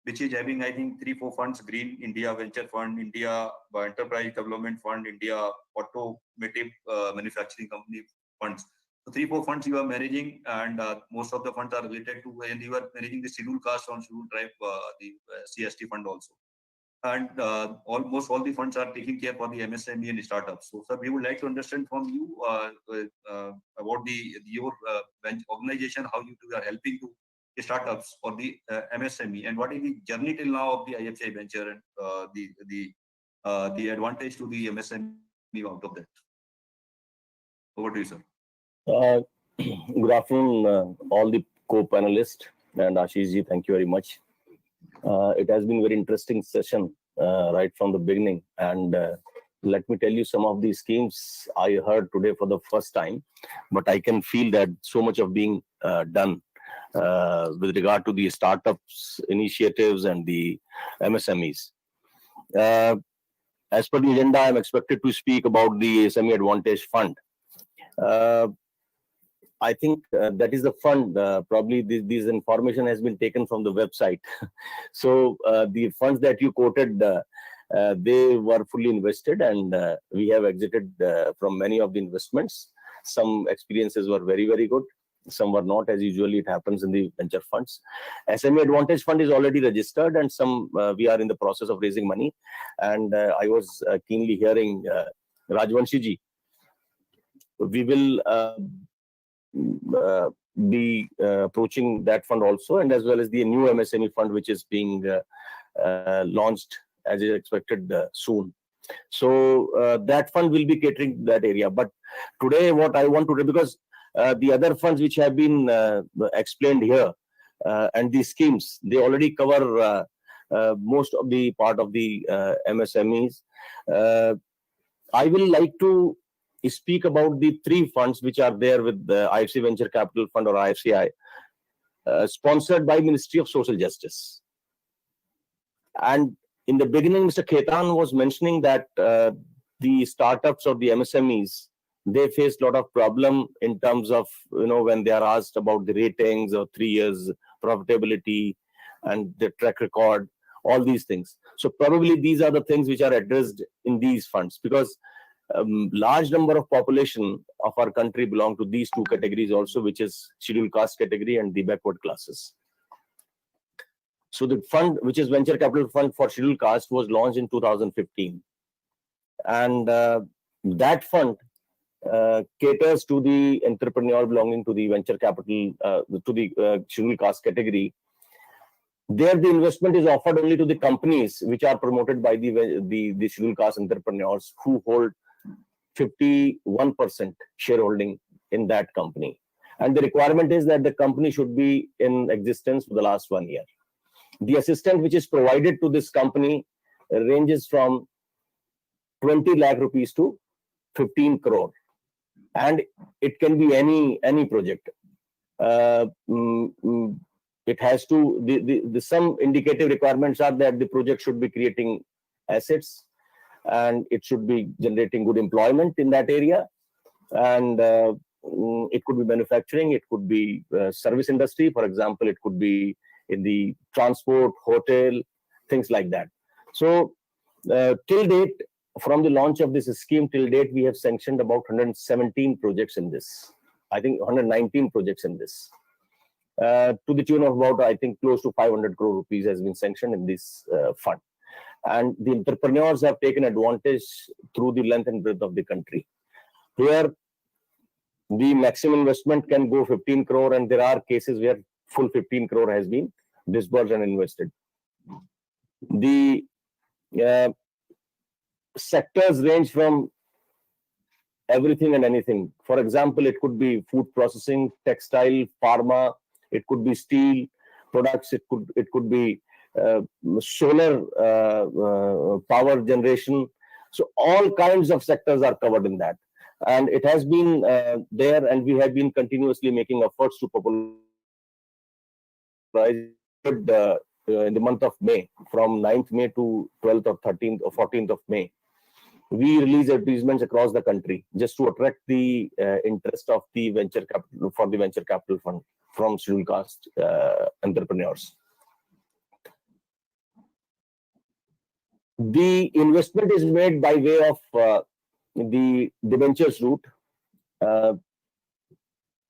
which is having, I think, 3-4 funds: Green India Venture Fund, India Enterprise Development Fund, India Automotive Manufacturing Company funds. So 3-4 funds you are managing, and most of the funds are related to, and you are managing the scheduled caste on scheduled tribe, the CST fund also. And almost all the funds are taking care for the MSME and startups. So, sir, we would like to understand from you about your organization, how you are helping to startups or the MSME, and what is the journey till now of the IFCI venture, and the advantage to the MSME out of that. Over to you, sir. Good afternoon, all the co-panelists, and Ashish ji, thank you very much. It has been a very interesting session right from the beginning, and let me tell you some of these schemes I heard today for the first time, but I can feel that so much of being done with regard to the startups initiatives and the MSMEs. As per the agenda, I am expected to speak about the SME Advantage Fund. I think that is the fund. Probably this information has been taken from the website. So the funds that you quoted, they were fully invested, and we have exited from many of the investments. Some experiences were very, very good. some were not, as usually it happens in the venture funds. SME Advantage Fund is already registered, and some we are in the process of raising money. And I was keenly hearing Rajvanshi ji. We will be approaching that fund also, and as well as the new MSME fund, which is being launched as is expected soon. So that fund will be catering that area. But today, what I want to do, because the other funds which have been explained here and the schemes, they already cover most of the part of the MSMEs. I will like to speak about the three funds which are there with the IFC Venture Capital Fund, or IFCI, sponsored by Ministry of Social Justice. And in the beginning, Mr. Khetan was mentioning that the startups or the MSMEs, they face a lot of problem in terms of, when they are asked about the ratings or 3 years profitability and the track record, all these things. So probably these are the things which are addressed in these funds, because large number of population of our country belong to these two categories also, which is scheduled caste category and the backward classes. So the fund, which is Venture Capital Fund for Scheduled Caste, was launched in 2015. And that fund caters to the entrepreneur belonging to the venture capital, to the Scheduled Caste category. There, the investment is offered only to the companies which are promoted by the Scheduled Caste entrepreneurs who hold 51% shareholding in that company. And the requirement is that the company should be in existence for the last 1 year. The assistance which is provided to this company ranges from 20 lakh rupees to 15 crore. And it can be any project. It has to, some indicative requirements are that the project should be creating assets, and it should be generating good employment in that area. And it could be manufacturing, it could be service industry. For example, it could be in the transport, hotel, things like that. So till date, from the launch of this scheme till date, we have sanctioned about 117 projects in this. I think 119 projects in this. To the tune of about, I think, close to 500 crore rupees has been sanctioned in this fund. And the entrepreneurs have taken advantage through the length and breadth of the country. Here, the maximum investment can go 15 crore, and there are cases where full 15 crore has been disbursed and invested. The sectors range from everything and anything. For example, it could be food processing, textile, pharma, it could be steel products, it could be solar power generation. So all kinds of sectors are covered in that. And it has been there, and we have been continuously making efforts to popularize in the month of May, from 9th May to 12th or 13th or 14th of May. We release advertisements across the country just to attract the interest of the venture capital, for the venture capital fund from scheduled caste entrepreneurs. The investment is made by way of the debentures route.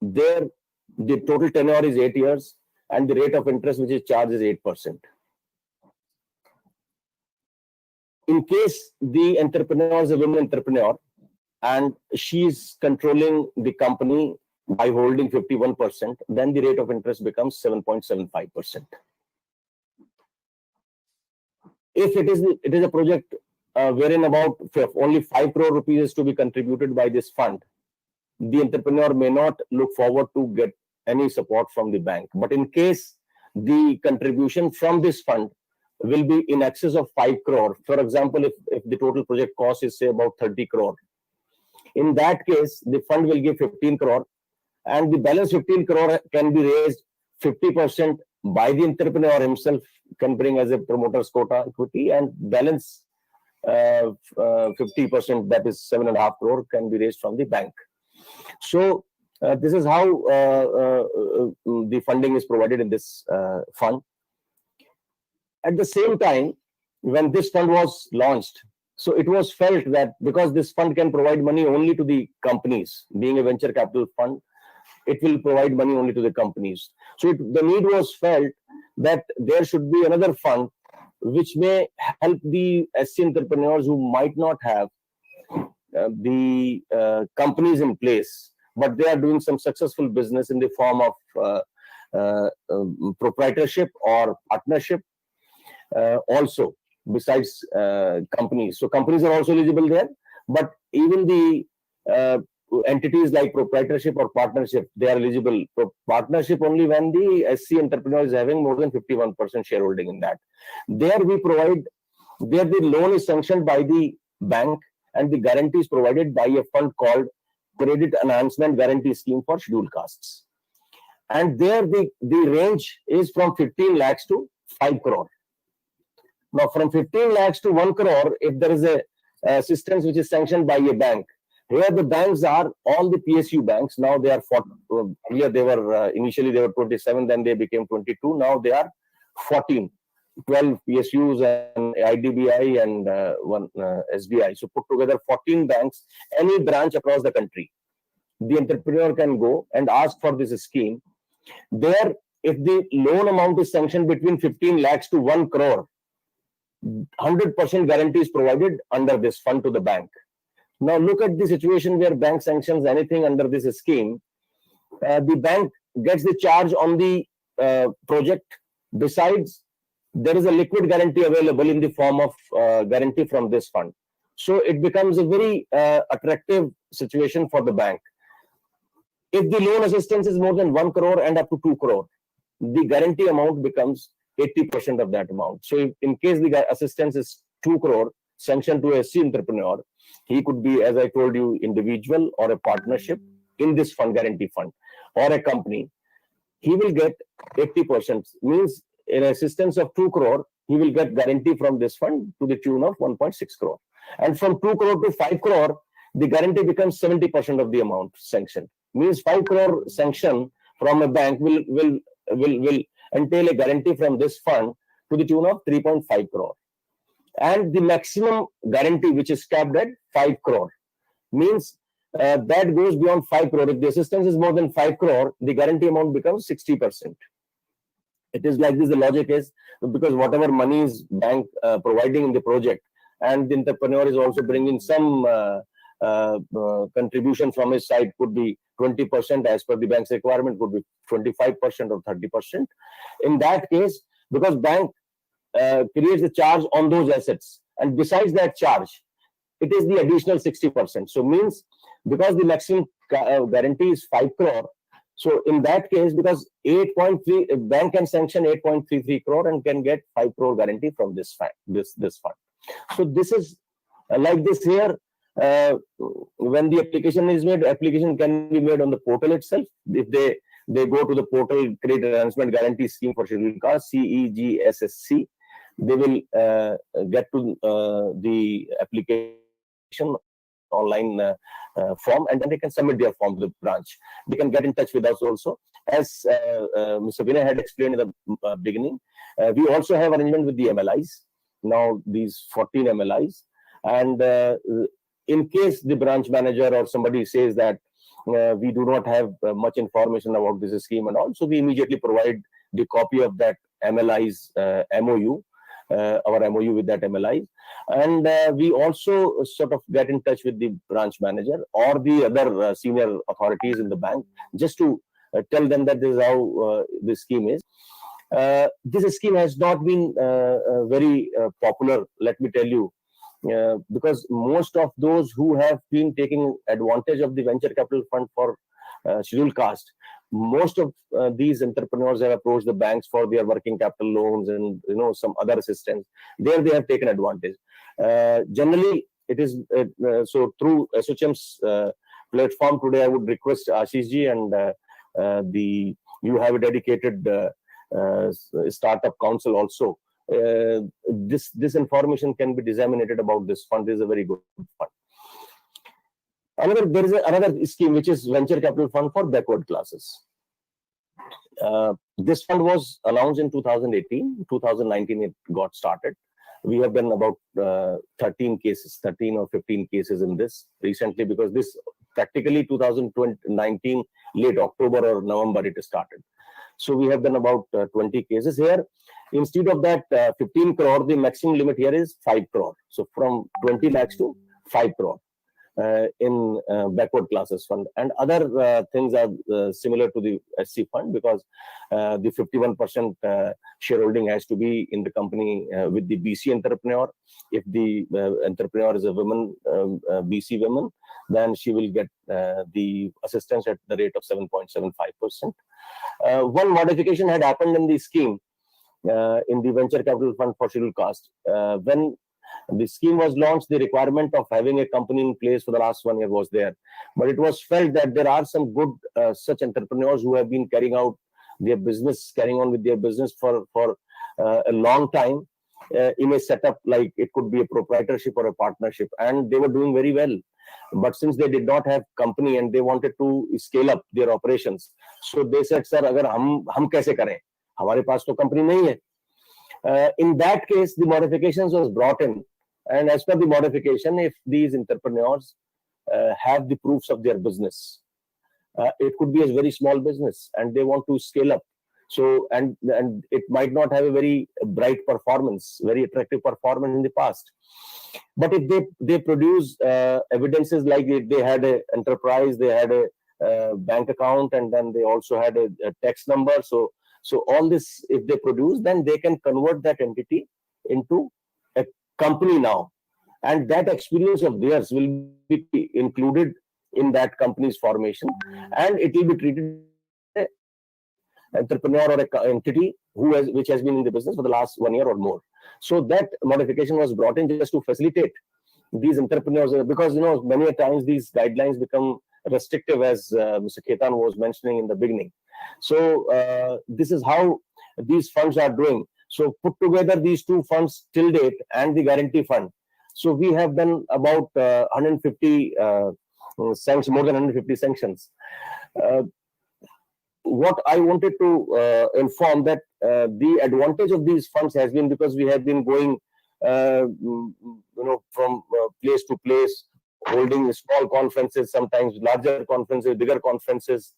There, the total tenure is 8 years, and the rate of interest which is charged is 8%. In case the entrepreneur is a women entrepreneur and she is controlling the company by holding 51%, then the rate of interest becomes 7.75%. If it is a project wherein about only 5 crore rupees is to be contributed by this fund, the entrepreneur may not look forward to get any support from the bank. But in case the contribution from this fund will be in excess of 5 crore, for example, if the total project cost is, say, about 30 crore, in that case, the fund will give 15 crore, and the balance 15 crore can be raised 50% by the entrepreneur himself, can bring as a promoter's quota equity, and balance 50%, that is 7.5 crore, can be raised from the bank. So this is how the funding is provided in this fund. At the same time, when this fund was launched, so it was felt that because this fund can provide money only to the companies, being a venture capital fund, it will provide money only to the companies. So the need was felt that there should be another fund which may help the SC entrepreneurs who might not have the companies in place, but they are doing some successful business in the form of proprietorship or partnership also, besides companies. So companies are also eligible there, but even the entities like proprietorship or partnership, they are eligible. Partnership only when the SC entrepreneur is having more than 51% shareholding in that. There we provide, there the loan is sanctioned by the bank and the guarantee is provided by a fund called Credit Enhancement Guarantee Scheme for Scheduled Castes. And there the range is from 15 lakhs to 5 crore. Now from 15 lakhs to 1 crore, if there is a assistance which is sanctioned by a bank, here the banks are all the PSU banks. Now they are 40, here they were initially they were 27, then they became 22. Now they are 14, 12 PSUs and IDBI and one SBI. So put together 14 banks, any branch across the country. The entrepreneur can go and ask for this scheme. There, if the loan amount is sanctioned between 15 lakhs to 1 crore, 100% guarantee is provided under this fund to the bank. Now look at the situation where bank sanctions anything under this scheme. The bank gets the charge on the project. Besides, there is a liquid guarantee available in the form of guarantee from this fund. So it becomes a very attractive situation for the bank. If the loan assistance is more than 1 crore and up to 2 crore, the guarantee amount becomes 80% of that amount. So if, in case the assistance is 2 crore sanctioned to a SC entrepreneur, he could be, as I told you, individual or a partnership in this fund, guarantee fund, or a company. He will get 80%, means in assistance of 2 crore, he will get guarantee from this fund to the tune of 1.6 crore. And from 2 crore to 5 crore, the guarantee becomes 70% of the amount sanctioned. Means 5 crore sanction from a bank will entail a guarantee from this fund to the tune of 3.5 crore. And the maximum guarantee, which is capped at 5 crore, means that goes beyond 5 crore. If the assistance is more than 5 crore, the guarantee amount becomes 60%. It is like this, the logic is, because whatever money is bank providing in the project, and the entrepreneur is also bringing some contribution from his side, could be 20% as per the bank's requirement, could be 25% or 30%. In that case, because bank creates a charge on those assets, and besides that charge, it is the additional 60%. So means, because the maximum guarantee is 5 crore, so in that case, because 8.3 bank can sanction 8.33 crore and can get 5 crore guarantee from this fund. So this is like this here. When the application is made, application can be made on the portal itself. If they go to the portal, Credit Enhancement Guarantee Scheme for Scheduled Castes, CEGSSC, they will get to the application online form, and then they can submit their form to the branch. They can get in touch with us also. As Mr. Vinay had explained in the beginning, we also have arrangement with the MLIs. Now these 14 MLIs, and in case the branch manager or somebody says that we do not have much information about this scheme and all, so we immediately provide the copy of that MLI's MOU, our MOU with that MLI, and we also sort of get in touch with the branch manager or the other senior authorities in the bank, just to tell them that this is how this scheme is. This scheme has not been very popular, let me tell you, because most of those who have been taking advantage of the venture capital fund for scheduled caste, most of these entrepreneurs have approached the banks for their working capital loans and some other assistance. There they have taken advantage. Generally, it is so through SHM's platform today. I would request Ashish ji and you have a dedicated startup council also. This information can be disseminated about this fund. This is a very good fund. There is another scheme which is venture capital fund for backward classes. This fund was announced in 2018. 2019 it got started. We have done about 13 or 15 cases in this recently, because this practically 2019, late October or November it started. So we have done about 20 cases here. Instead of that 15 crore, the maximum limit here is 5 crore. So from 20 lakhs to 5 crore. In backward classes fund, and other things are similar to the SC fund, because the 51% shareholding has to be in the company with the BC entrepreneur. If the entrepreneur is a woman, BC woman, then she will get the assistance at the rate of 7.75%. One modification had happened in the scheme in the venture capital fund for scheduled caste. When the scheme was launched, the requirement of having a company in place for the last 1 year was there. But it was felt that there are some good such entrepreneurs who have been carrying on with their business for a long time in a setup like it could be a proprietorship or a partnership, and they were doing very well. But since they did not have company and they wanted to scale up their operations, so they said, sir, agar hum kaise kare? Hamare paas to company nahi hai. In that case, the modifications was brought in, and as per the modification, if these entrepreneurs have the proofs of their business, it could be a very small business and they want to scale up. So, and it might not have a very bright performance, very attractive performance in the past. But if they produce evidences like they had an enterprise, they had a bank account, and then they also had a tax number. So all this, if they produce, then they can convert that entity into a company now. And that experience of theirs will be included in that company's formation. And it will be treated as an entrepreneur or an entity which has been in the business for the last 1 year or more. So that modification was brought in just to facilitate these entrepreneurs, because, many times these guidelines become restrictive, as Mr. Ketan was mentioning in the beginning. So this is how these funds are doing. So put together these two funds till date and the guarantee fund. So we have done about 150 sanctions, more than 150 sanctions. What I wanted to inform that the advantage of these funds has been, because we have been going, from place to place, holding small conferences, sometimes larger conferences, bigger conferences.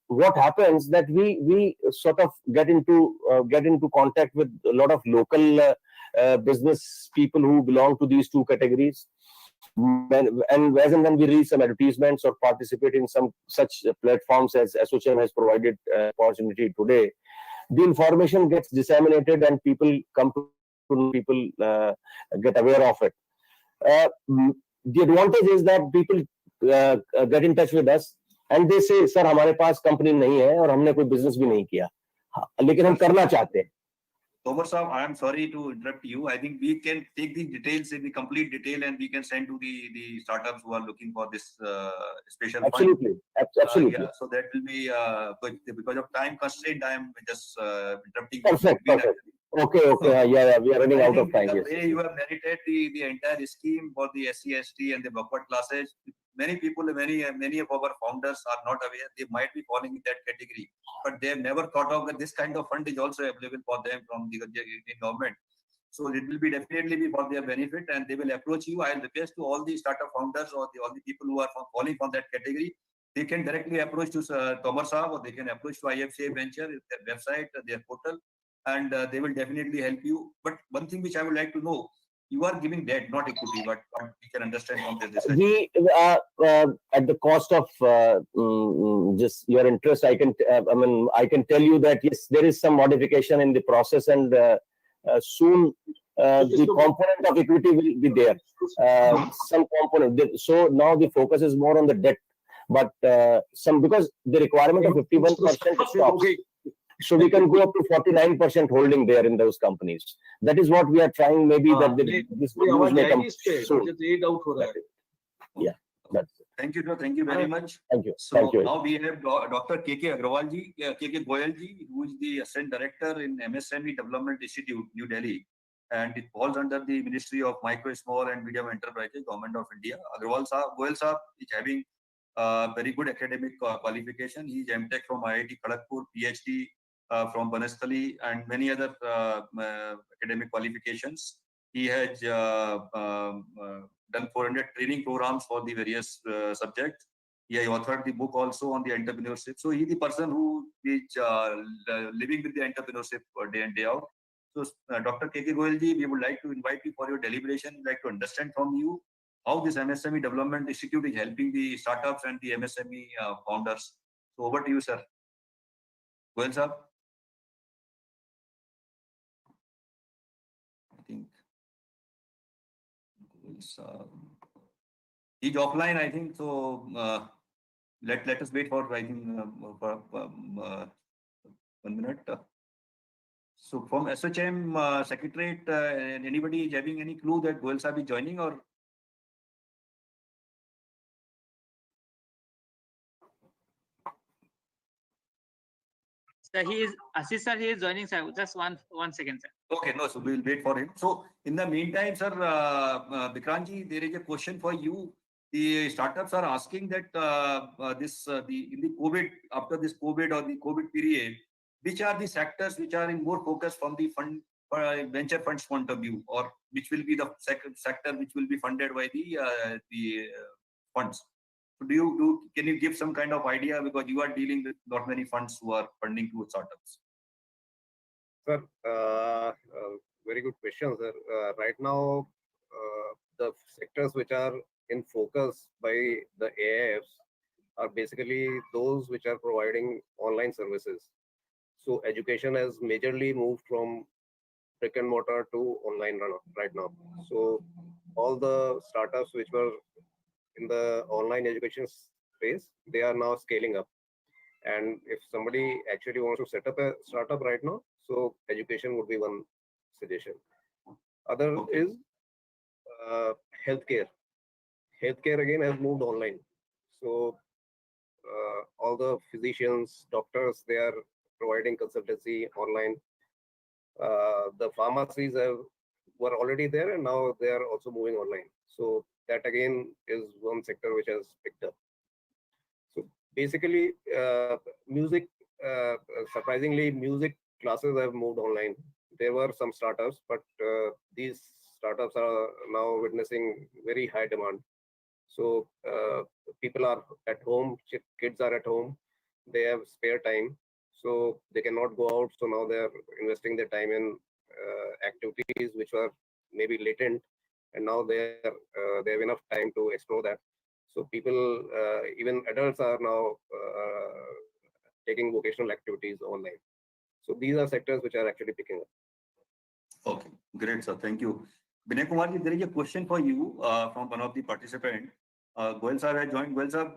What happens that we sort of get into contact with a lot of local business people who belong to these two categories, and as and when we read some advertisements or participate in some such platforms as ASSOCHAM has provided opportunity today, the information gets disseminated and people come to people get aware of it. The advantage is that people get in touch with us and they say, sir, हमारे पास company नहीं है और हमने कोई business भी नहीं किया, लेकिन हम करना चाहते हैं. Tomar Saab, I am sorry to interrupt you. I think we can take the details in the complete detail and we can send to the startups who are looking for this special Absolutely. fund. Absolutely. Yeah, so that will be, because of time constraint, I am just interrupting. Perfect. Okay. Yeah, we are running out of time. The Yes. way you have narrated the entire scheme for the SC, ST and the backward classes, many people, many of our founders are not aware. They might be falling in that category, but they have never thought of that this kind of fund is also available for them from the government. So it will be definitely be for their benefit, and they will approach you. I will request to all the startup founders or all the people who are falling from that category, they can directly approach to Tomar Saab, or they can approach to IFCA Venture, their website, their portal, and they will definitely help you. But one thing which I would like to know, you are giving debt, not equity, but we can understand from this discussion. We at the cost of just your interest, I can tell you that yes, there is some modification in the process, and soon the component of equity will be there. Some component. So now the focus is more on the debt, but because the requirement of 51% stops. So we can go up to 49% holding there in those companies. That is what we are trying. Maybe that this news may come soon. Yeah, that's it. Thank you, sir. Thank you very much. Thank you. So Thank you. now we have Dr. KK Agrawal ji, KK Goyal ji, who is the Assistant Director in MSME Development Institute, New Delhi, and it falls under the Ministry of Micro, Small and Medium Enterprises, Government of India. Agrawal Saab, Goyal Saab is having very good academic qualification. He is MTech from IIT Kharagpur, PhD from Banasthali, and many other academic qualifications. He has done 400 training programs for the various subjects. He authored the book also on the entrepreneurship. So he's the person who is living with the entrepreneurship day in, day out. So Dr. K.K. Goyalji, we would like to invite you for your deliberation. We'd like to understand from you how this MSME Development Institute is helping the startups and the MSME founders. So over to you, sir. Goyal sir. I think he's offline, I think. So let us wait for, I think, for 1 minute. So from SHM Secretariat, anybody is having any clue that Goyal sir is joining, or? Sir, Ashish sir, he is joining, sir. Just one second, sir. Okay, no, so we'll wait for him. So in the meantime, sir, Bikranji, there is a question for you. The startups are asking that in the COVID, after this COVID or the COVID period, which are the sectors which are in more focus from the venture funds point of view, or which will be the sector which will be funded by the funds? So can you give some kind of idea, because you are dealing with not many funds who are funding to startups? Sir, very good question, sir. Right now, the sectors which are in focus by the AIFs are basically those which are providing online services. So education has majorly moved from brick and mortar to online right now. So all the startups which were in the online education space, they are now scaling up. And if somebody actually wants to set up a startup right now, so education would be one suggestion. Other is healthcare. Healthcare again has moved online. So all the physicians, doctors, they are providing consultancy online. The pharmacies were already there, and now they are also moving online. So that again is one sector which has picked up. So basically, music, surprisingly, music classes have moved online. There were some startups, but these startups are now witnessing very high demand. So people are at home, kids are at home, they have spare time, so they cannot go out. So now they are investing their time in activities which were maybe latent, and now they have enough time to explore that. So people, even adults, are now taking vocational activities online. So these are sectors which are actually picking up. Okay, great, sir. Thank you. Binay Kumar, there is a question for you from one of the participants. Goyal sir has joined. Goyal sir,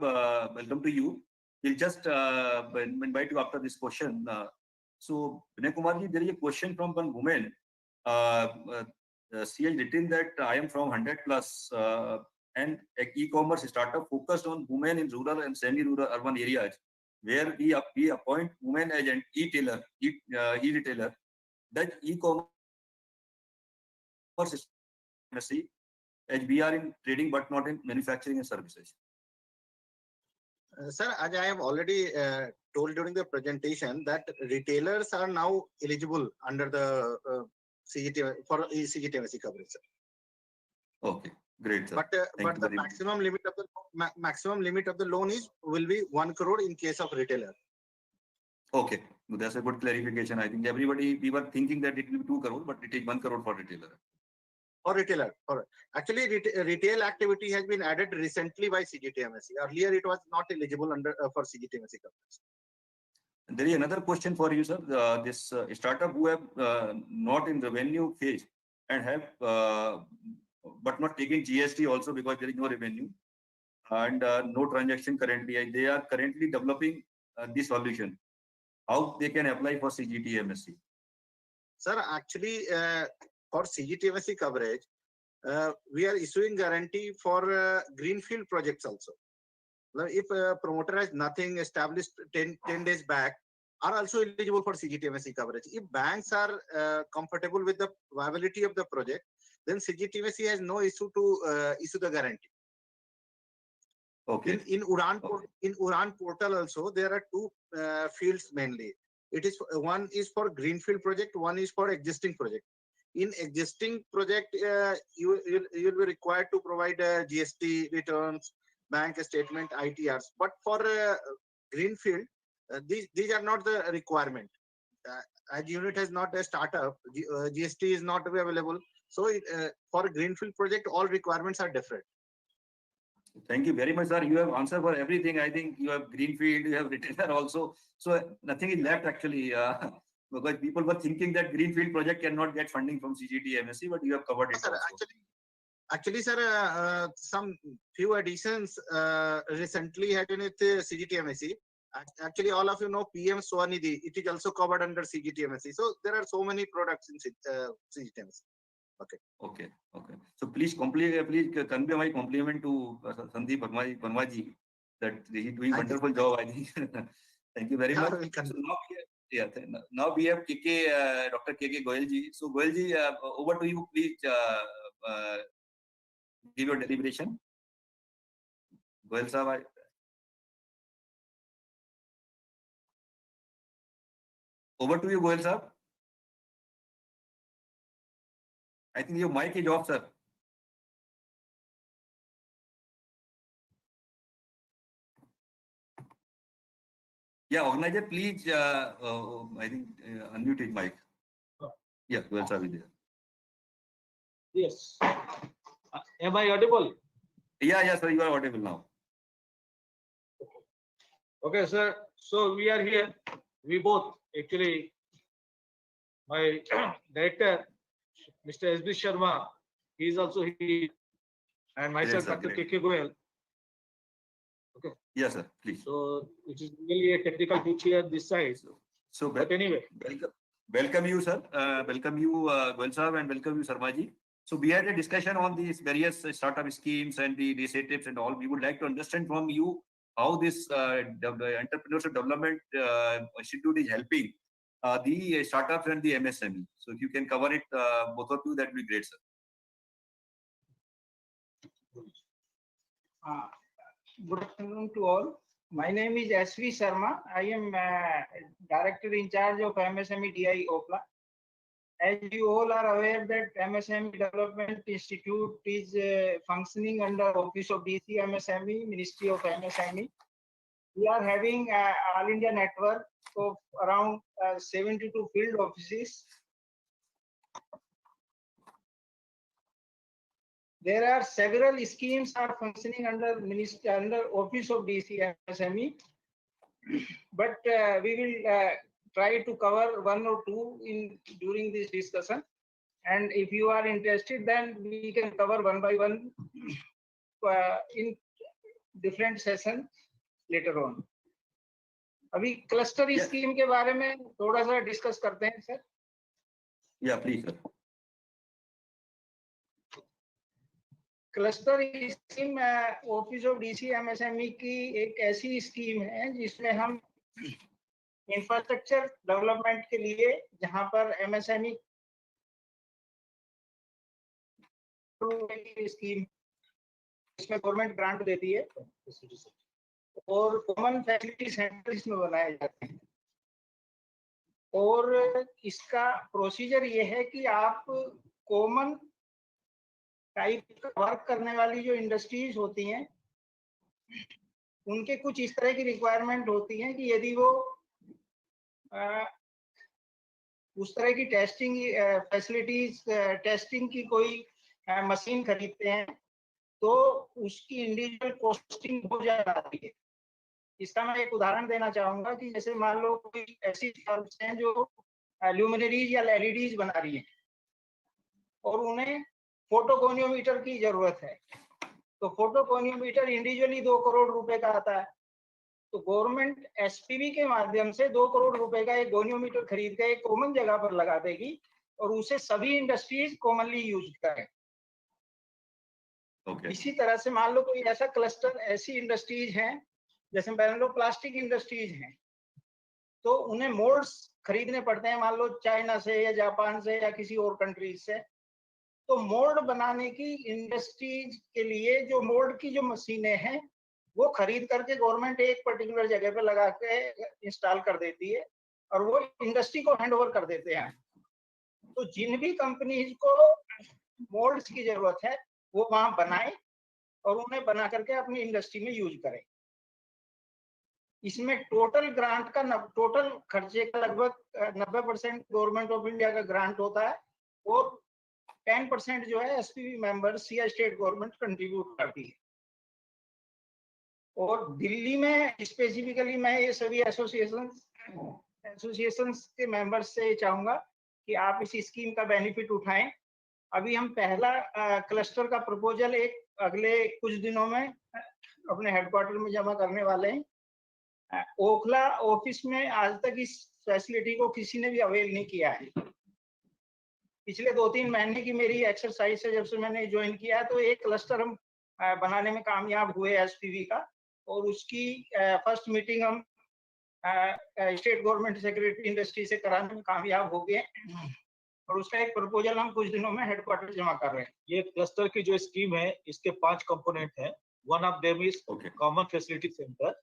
welcome to you. We'll just invite you after this question. So, Binay Kumar, there is a question from one woman. She has written that I am from 100 plus and e-commerce startup focused on women in rural and semi-rural urban areas, where we appoint women as an e-retailer. That e-commerce as we are in trading but not in manufacturing and services. Sir, as I have already told during the presentation, that retailers are now eligible under the CGT for CGTMSE coverage. Sir. Okay, great, sir. But the maximum limit of the loan will be 1 crore in case of retailer. Okay, that's a good clarification. I think we were thinking that it will be 2 crore, but it is 1 crore for retailer. For retailer. Actually, retail activity has been added recently by CGTMSE. Earlier, it was not eligible under for CGTMSE coverage. There is another question for you, sir. This startup who have not in revenue phase and have but not taking GST also because there is no revenue and no transaction currently. They are currently developing this solution. How they can apply for CGTMSE? Sir, actually, for CGTMSE coverage, we are issuing guarantee for greenfield projects also. If a promoter has nothing established 10 days back, are also eligible for CGTMSE coverage. If banks are comfortable with the viability of the project, then CGTMSE has no issue to issue the guarantee. Okay. In Udan portal also, there are two fields mainly. One is for greenfield project, one is for existing project. In existing project, you'll be required to provide GST returns, bank statement, ITRs. But for greenfield, these are not the requirement. As unit has not a startup, GST is not available. So for a greenfield project, all requirements are different. Thank you very much, sir. You have answered for everything. I think you have greenfield, you have retainer also. So nothing is left actually, because people were thinking that greenfield project cannot get funding from CGT MSC, but you have covered it. Sir, actually, sir, some few additions recently happened with CGT MSC. Actually, all of you know PM Swanidhi. It is also covered under CGT MSC. So there are so many products in CGT MSC. Okay. So please convey my compliment to Sandeep Parmaji that he is doing wonderful job. I think. Thank you very much. So now we have Dr. KK Goyalji. So Goyalji, over to you. Please give your deliberation. Goyal Sahab. Over to you, Goyal Sahab. I think your mic is off, sir. Yeah, organizer, please, I think unmute his mic. Yeah, Goyal Sahab is there. Yes. Am I audible? Yeah, sir, you are audible now. Okay, sir. So we are here. We both, actually, my director, Mr. Ashish Sharma, he is also here, and myself, Dr. KK Goyal. Okay. Yes, sir, please. So it is really a technical pitch here this side. So but anyway, welcome you, sir. Welcome you, Goyal Sahab, and welcome you, Sharmaji. So we had a discussion on these various startup schemes and the initiatives and all. We would like to understand from you how this entrepreneurship development institute is helping the startups and the MSME. So if you can cover it, both of you, that would be great, sir. Good afternoon to all. My name is Ashish Sharma. I am Director in charge of MSME DI OPLA. As you all are aware that MSME Development Institute is functioning under Office of DC MSME, Ministry of MSME. We are having All India network of around 72 field offices. There are several schemes are functioning under Office of DC MSME, but we will try to cover one or two during this discussion. And if you are interested, then we can cover one by one in different sessions later on. अभी cluster scheme के बारे में थोड़ा सा discuss करते हैं sir. Yeah, please, sir. Cluster scheme office of DC MSME की एक ऐसी स्कीम है जिसमें हम इंफ्रास्ट्रक्चर डेवलपमेंट के लिए, जहां पर एमएसएमई स्कीम इसमें गवर्नमेंट ग्रांट देती है और कॉमन फैसिलिटी सेंटर इसमें बनाए जाते हैं. और इसका प्रोसीजर ये है कि आप कॉमन टाइप वर्क करने वाली जो इंडस्ट्रीज होती हैं उनके कुछ इस तरह की रिक्वायरमेंट होती हैं कि यदि वो उस तरह की टेस्टिंग फैसिलिटीज, टेस्टिंग की कोई मशीन खरीदते हैं तो उसकी इंडिविजुअल कॉस्टिंग हो जाती है. इसका मैं एक उदाहरण देना चाहूंगा कि जैसे मान लो कोई ऐसी फर्म्स हैं जो ल्यूमिनरीज या एलईडीज बना रही हैं और उन्हें फोटोगोनियोमीटर की जरूरत है. तो फोटोगोनियोमीटर इंडिविजुअली 2 करोड़ रुपए का आता है. तो गवर्नमेंट एसपीबी के माध्यम से 2 करोड़ रुपए का एक गोनियोमीटर खरीद के एक कॉमन जगह पर लगा देगी और उसे सभी इंडस्ट्रीज कॉमनली यूज करें. इसी तरह से मान लो कोई ऐसा क्लस्टर, ऐसी इंडस्ट्रीज हैं जैसे मान लो प्लास्टिक इंडस्ट्रीज हैं तो उन्हें मोल्ड्स खरीदने पड़ते हैं, मान लो चाइना से या जापान से या किसी और कंट्रीज से. तो मोल्ड बनाने की इंडस्ट्रीज के लिए जो मोल्ड की जो मशीनें हैं वो खरीद करके गवर्नमेंट एक पर्टिकुलर जगह पे लगा के इंस्टॉल कर देती है और वो इंडस्ट्री को हैंड ओवर कर देते हैं. तो जिन भी कंपनीज को मोल्ड्स की जरूरत है वो वहां बनाए और उन्हें बना करके अपनी इंडस्ट्री में यूज करें। इसमें टोटल ग्रांट का टोटल खर्चे का लगभग 90% गवर्नमेंट ऑफ इंडिया का ग्रांट होता है और 10% जो है एसपीवी मेंबर्स या स्टेट गवर्नमेंट कंट्रीब्यूट करती है। और दिल्ली में स्पेसिफिकली मैं ये सभी एसोसिएशंस के मेंबर्स से चाहूंगा कि आप इस स्कीम का बेनिफिट उठाएं। अभी हम पहला क्लस्टर का प्रपोजल एक अगले कुछ दिनों में अपने हेडक्वार्टर में जमा करने वाले हैं। ओखला ऑफिस में आज तक इस फैसिलिटी को किसी ने भी अवेल नहीं किया है। पिछले 2-3 महीने की मेरी एक्सरसाइज है, जब से मैंने ज्वाइन किया तो एक क्लस्टर हम बनाने में कामयाब हुए एसपीवी का, और उसकी फर्स्ट मीटिंग हम स्टेट गवर्नमेंट सेक्रेटरी इंडस्ट्री से कराने में कामयाब हो गए और उसका एक प्रपोजल हम कुछ दिनों में हेडक्वार्टर जमा कर रहे हैं। ये क्लस्टर की जो स्कीम है इसके 5 कंपोनेंट हैं। One of them is common facility centre.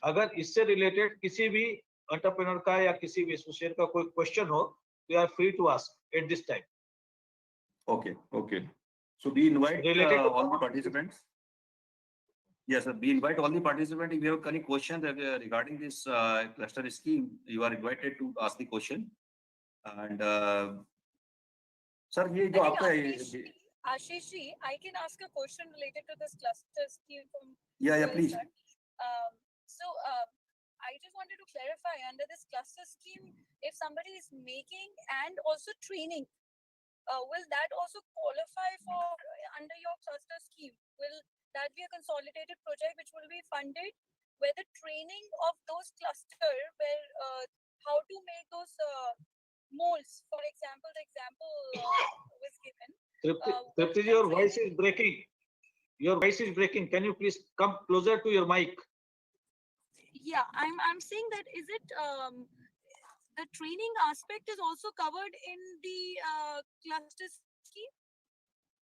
अगर इससे रिलेटेड किसी भी एंटरप्रेन्योर का या किसी भी एसोसिएट का कोई क्वेश्चन हो तो you are free to ask at this time. Okay. So we invite Related to all the participants. Yes, sir. We invite all the participants. If you have any questions regarding this cluster scheme, you are invited to ask the question. And sir, ये जो आपका Ashish ji, I can ask a question related to this cluster scheme from yeah, please. So I just wanted to clarify, under this cluster scheme, if somebody is making and also training, will that also qualify for under your cluster scheme? Will that be a consolidated project which will be funded, where the training of those cluster, where how to make those molds, for example, the example was given. Tripti, your voice is breaking. Your voice is breaking. Can you please come closer to your mic? Yeah, I'm saying that is it the training aspect is also covered in the cluster scheme?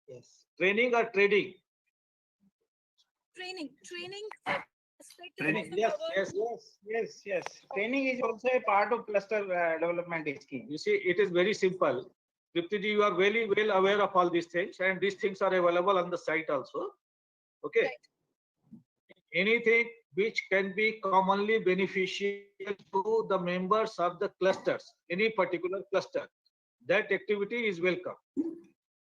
Yes. Training or trading? Training aspect Training. is also Yes. Training is also a part of cluster development scheme. You see, it is very simple. Tripti ji, you are very well aware of all these things, and these things are available on the site also. Okay. Right. Anything which can be commonly beneficial to the members of the clusters, any particular cluster, that activity is welcome.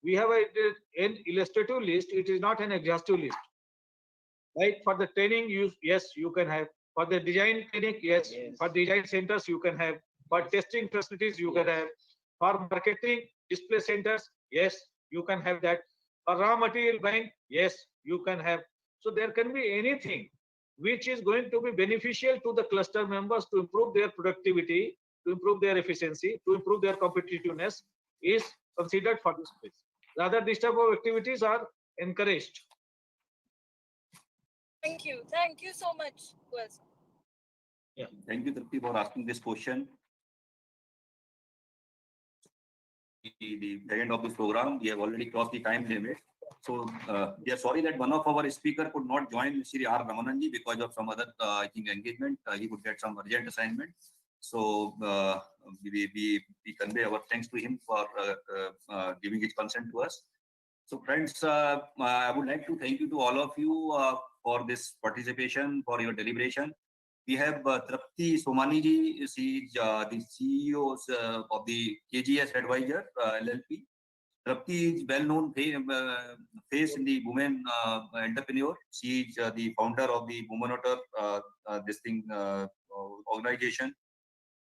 We have an illustrative list. It is not an exhaustive list. Right? For the training, yes, you can have. For the design training, yes. For design centers, you can have. For testing facilities, you can have. For marketing display centers, yes, you can have that. For raw material buying, yes, you can have. So there can be anything which is going to be beneficial to the cluster members to improve their productivity, to improve their efficiency, to improve their competitiveness is considered for this place. Rather, this type of activities are encouraged. Thank you so much. Yeah, thank you, Tripti, for asking this question. The end of this program, we have already crossed the time limit. So we are sorry that one of our speaker could not join Shri R. Ramananji because of some other I think engagement. He would get some urgent assignment. So we convey our thanks to him for giving his consent to us. So friends, I would like to thank you to all of you for this participation, for your deliberation. We have Tripti Somani ji, she is the CEO of the KGS Advisor LLP. Tripti is well-known face in the women entrepreneur. She is the founder of the Women Author organization.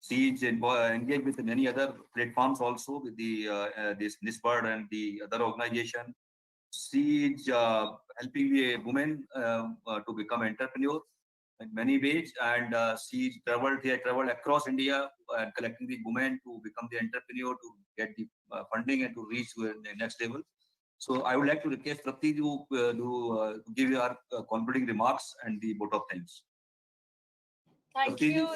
She is engaged with many other platforms also with the this NISPAD and the other organization. She is helping the women to become entrepreneur in many ways, and she traveled across India and collecting the women to become the entrepreneur, to get the funding and to reach the next level. So I would like to request Tripti to give your concluding remarks and the vote of thanks. Thank you.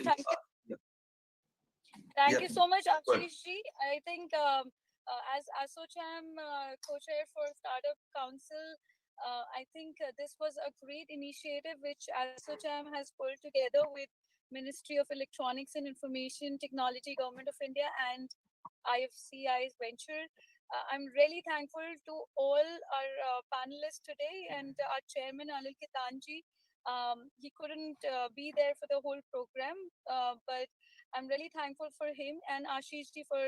Thank you so much, Ashish ji. I think as ASSOCHAM co-chair for Startup Council, I think this was a great initiative which ASSOCHAM has pulled together with Ministry of Electronics and Information Technology, Government of India, and IFCI's venture. I'm really thankful to all our panelists today and our chairman Anil Kitanji. He couldn't be there for the whole program, but I'm really thankful for him and Ashish ji for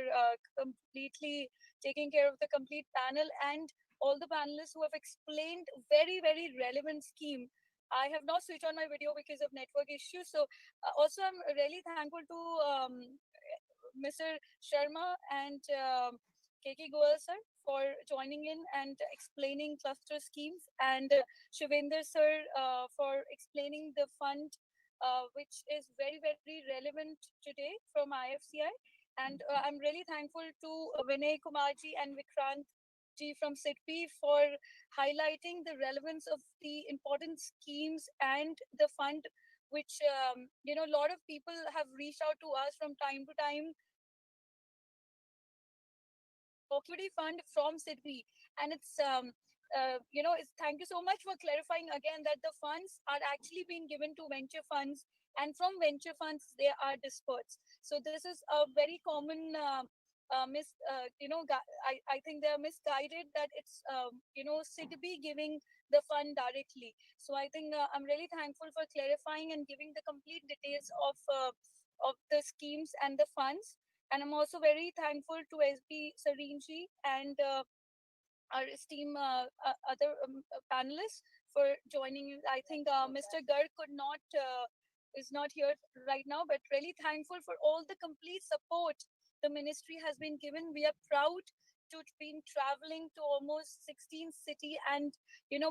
completely taking care of the complete panel and all the panelists who have explained very, very relevant scheme. I have not switched on my video because of network issues. So also I'm really thankful to Mr. Sharma and KK Goel sir for joining in and explaining cluster schemes, and Shivender sir for explaining the fund which is very, very relevant today from IFCI. And I'm really thankful to Vinay Kumarji and Vikrant ji from SIDBI for highlighting the relevance of the important schemes and the fund, which a lot of people have reached out to us from time to time. Equity fund from SIDBI, and it's thank you so much for clarifying again that the funds are actually being given to venture funds, and from venture funds they are dispersed. So this is a very common I think they are misguided that it's SIDBI giving the fund directly. So I think I'm really thankful for clarifying and giving the complete details of the schemes and the funds. And I'm also very thankful to SB Sarinji and our esteemed other panelists for joining. I think Mr. Garg is not here right now, but really thankful for all the complete support the ministry has been given. We are proud to been traveling to almost 16 cities and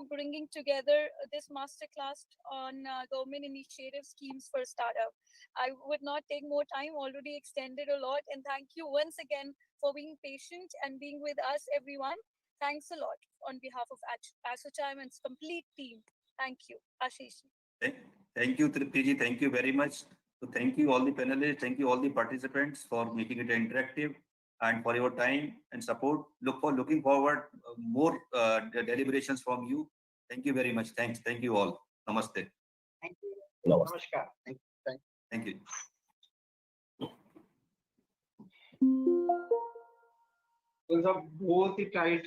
bringing together this masterclass on government initiative schemes for startup. I would not take more time, already extended a lot, and thank you once again for being patient and being with us, everyone. Thanks a lot on behalf of ASSOCHAM and its complete team. Thank you. Ashish. Thank you, Tripti. Thank you very much. So thank you all the panelists, thank you all the participants for making it interactive and for your time and support. Looking forward more deliberations from you. Thank you very much. Thanks. Thank you all. Namaste. Thank you. Namaste. Namaskar. Thank you. बहुत ही tight